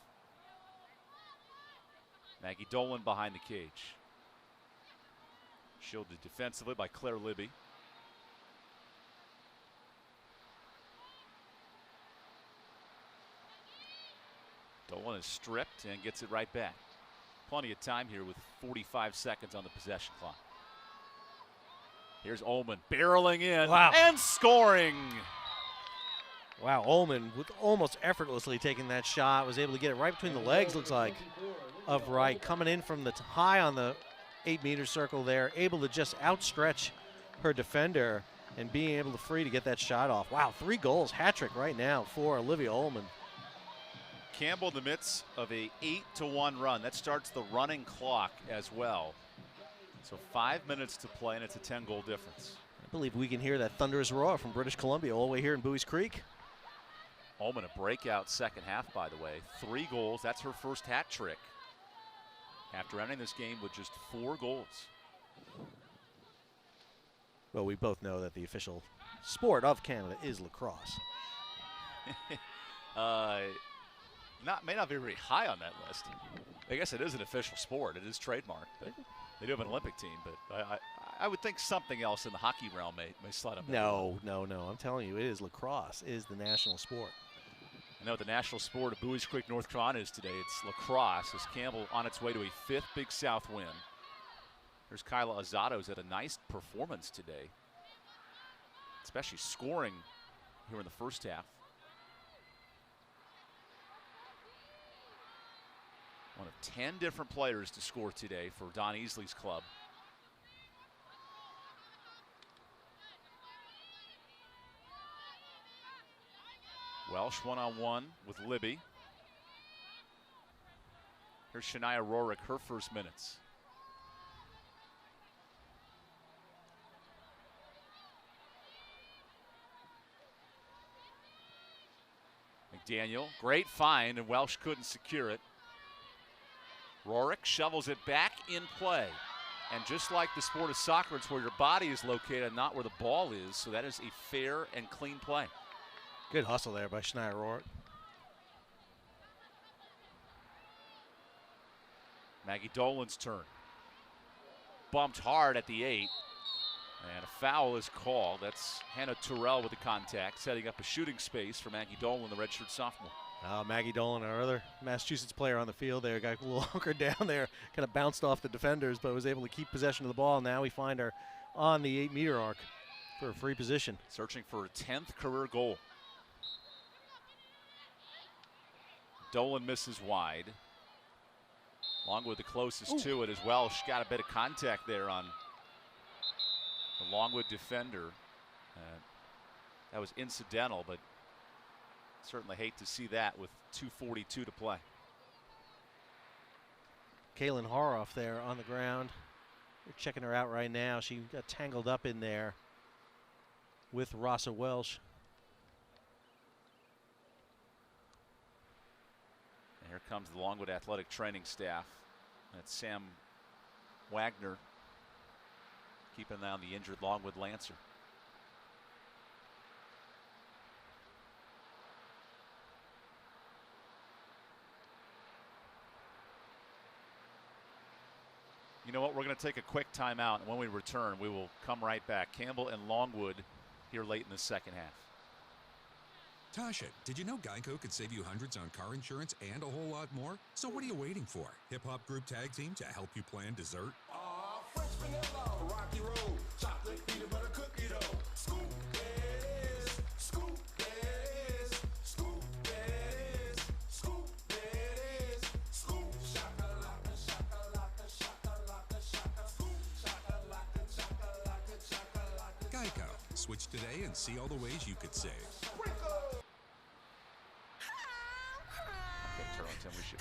Maggie Dolan behind the cage. Shielded defensively by Claire Libby. Dolan is stripped and gets it right back. Plenty of time here with 45 seconds on the possession clock. Here's Ullman barreling in and scoring. Wow, Ullman with almost effortlessly taking that shot, was able to get it right between the legs, looks like, of Wright, coming in from the high on the 8-meter circle there, able to just outstretch her defender and being able to free to get that shot off. Wow, 3 goals, hat trick right now for Olivia Ullman. Campbell in the midst of a 8-1 run. That starts the running clock as well. So 5 minutes to play, and it's a 10-goal difference. I believe we can hear that thunderous roar from British Columbia all the way here in Buies Creek. Ullman a breakout second half, by the way. 3 goals. That's her first hat trick after ending this game with just 4 goals. Well, we both know that the official sport of Canada is lacrosse. May not be very high on that list. I guess it is an official sport. It is trademarked, but they do have an Olympic team. But I would think something else in the hockey realm may slide up. No. I'm telling you, it is lacrosse. It is the national sport. I know the national sport of Buies Creek, North Carolina is today. It's lacrosse, as Campbell on its way to a 5th Big South win. There's Kyla Azato, who's had a nice performance today, especially scoring here in the first half. One of 10 different players to score today for Don Easley's club. Welsh one-on-one with Libby. Here's Shania Rorick, her first minutes. McDaniel, great find, and Welsh couldn't secure it. Rorick shovels it back in play. And just like the sport of soccer, it's where your body is located, not where the ball is. So that is a fair and clean play. Good hustle there by Shania Rourke. Maggie Dolan's turn. Bumped hard at the 8. And a foul is called. That's Hannah Terrell with the contact, setting up a shooting space for Maggie Dolan, the redshirt sophomore. Maggie Dolan, our other Massachusetts player on the field there, got a little hunkered down there, kind of bounced off the defenders, but was able to keep possession of the ball. Now we find her on the 8-meter arc for a free position. Searching for a 10th career goal. Dolan misses wide. Longwood the closest to it as well. She got a bit of contact there on the Longwood defender. That was incidental, but certainly hate to see that with 2:42 to play. Kaylin Horoff there on the ground. They're checking her out right now. She got tangled up in there with Rossa Welsh. And here comes the Longwood athletic training staff. That's Sam Wagner keeping an eye on the injured Longwood Lancer. You know what? We're going to take a quick timeout, and when we return, we will come right back. Campbell and Longwood here late in the second half. Tasha, did you know Geico could save you hundreds on car insurance and a whole lot more? So what are you waiting for? Hip Hop Group Tag Team to help you plan dessert? French vanilla, rocky road, chocolate peanut butter cookie dough. Scoop this, scoop this, scoop this, scoop this, scoop shakalaka, shakalaka, shakalaka, shaka, scoop shakalaka, shakalaka, shakalaka. Geico. Switch today and see all the ways you could save. Okay, Turlington, we should.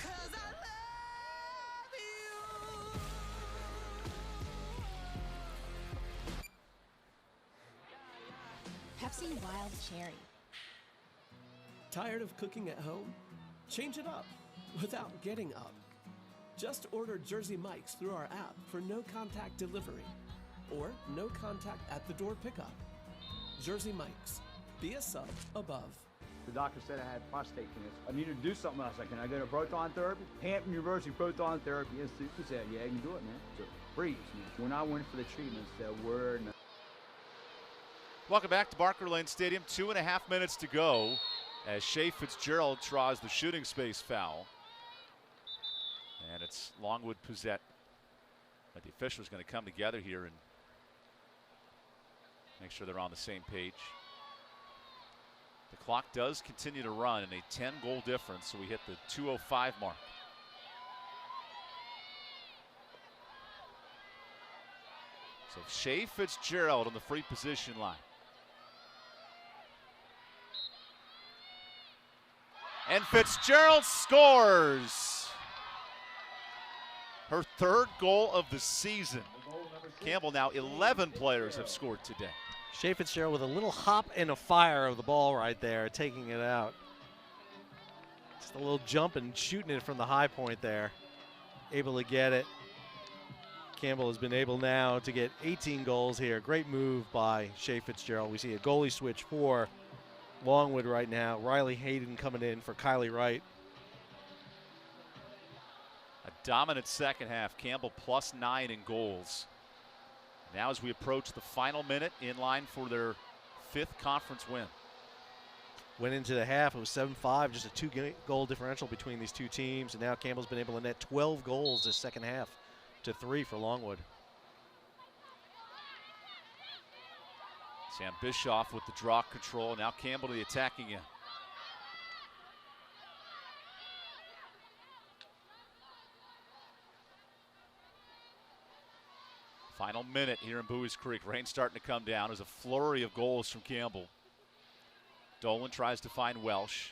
Pepsi Wild Cherry. Tired of cooking at home? Change it up without getting up. Just order Jersey Mike's through our app for no contact delivery or no contact at the door pickup. Jersey Mike's. Be a sub above. The doctor said I had prostate cancer. I needed to do something else. Can I go to proton therapy? Hampton University Proton Therapy Institute. He said, yeah, you can do it, man. So, breeze, man. When I went for the treatments, there were no. Welcome back to Barker Lane Stadium. 2.5 minutes to go as Shea Fitzgerald tries the shooting space foul. And it's Longwood Pouzette. But the officials going to come together here and make sure they're on the same page. The clock does continue to run in a 10-goal difference, so we hit the 2:05 mark. So Shea Fitzgerald on the free position line. And Fitzgerald scores her third goal of the season. Campbell, now 11 players have scored today. Shea Fitzgerald with a little hop and a fire of the ball right there, taking it out. Just a little jump and shooting it from the high point there. Able to get it. Campbell has been able now to get 18 goals here. Great move by Shea Fitzgerald. We see a goalie switch for Longwood right now. Riley Hayden coming in for Kylie Wright. A dominant second half. Campbell +9 in goals. Now as we approach the final minute, in line for their 5th conference win. Went into the half, it was 7-5, just a 2-goal differential between these two teams. And now Campbell's been able to net 12 goals this second half to 3 for Longwood. Sam Bischoff with the draw control. Now Campbell to the attacking end. Final minute here in Buies Creek. Rain starting to come down. There's a flurry of goals from Campbell. Dolan tries to find Welsh.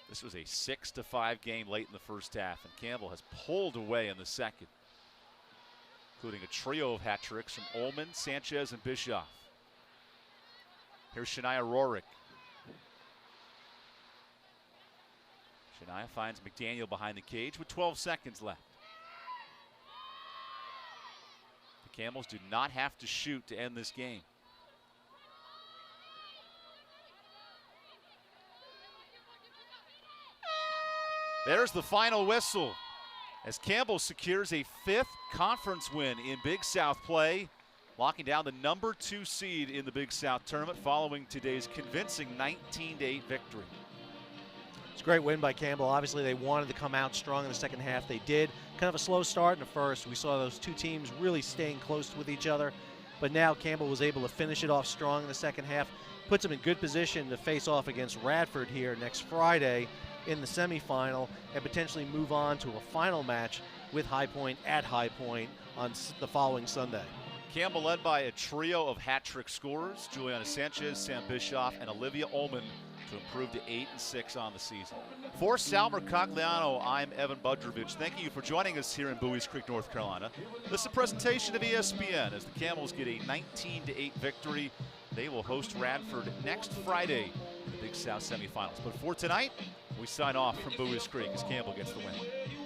This was a 6-5 game late in the first half, and Campbell has pulled away in the second, including a trio of hat tricks from Ullman, Sanchez, and Bischoff. Here's Shania Rorick. Shania finds McDaniel behind the cage with 12 seconds left. The Camels do not have to shoot to end this game. There's the final whistle as Campbell secures a 5th conference win in Big South play, locking down the number 2 seed in the Big South tournament following today's convincing 19-8 victory. It's a great win by Campbell. Obviously, they wanted to come out strong in the second half. They did. Kind of a slow start in the first. We saw those two teams really staying close with each other. But now Campbell was able to finish it off strong in the second half. Puts them in good position to face off against Radford here next Friday in the semifinal and potentially move on to a final match with High Point at High Point on the following Sunday. Campbell led by a trio of hat-trick scorers, Juliana Sanchez, Sam Bischoff, and Olivia Ullman, to improve to 8-6 on the season. For Sal Mercogliano, I'm Evan Budrovich. Thank you for joining us here in Bowies Creek, North Carolina. This is a presentation of ESPN as the Camels get a 19-8 victory. They will host Radford next Friday in the Big South semifinals. But for tonight, we sign off from Bowies Creek as Campbell gets the win.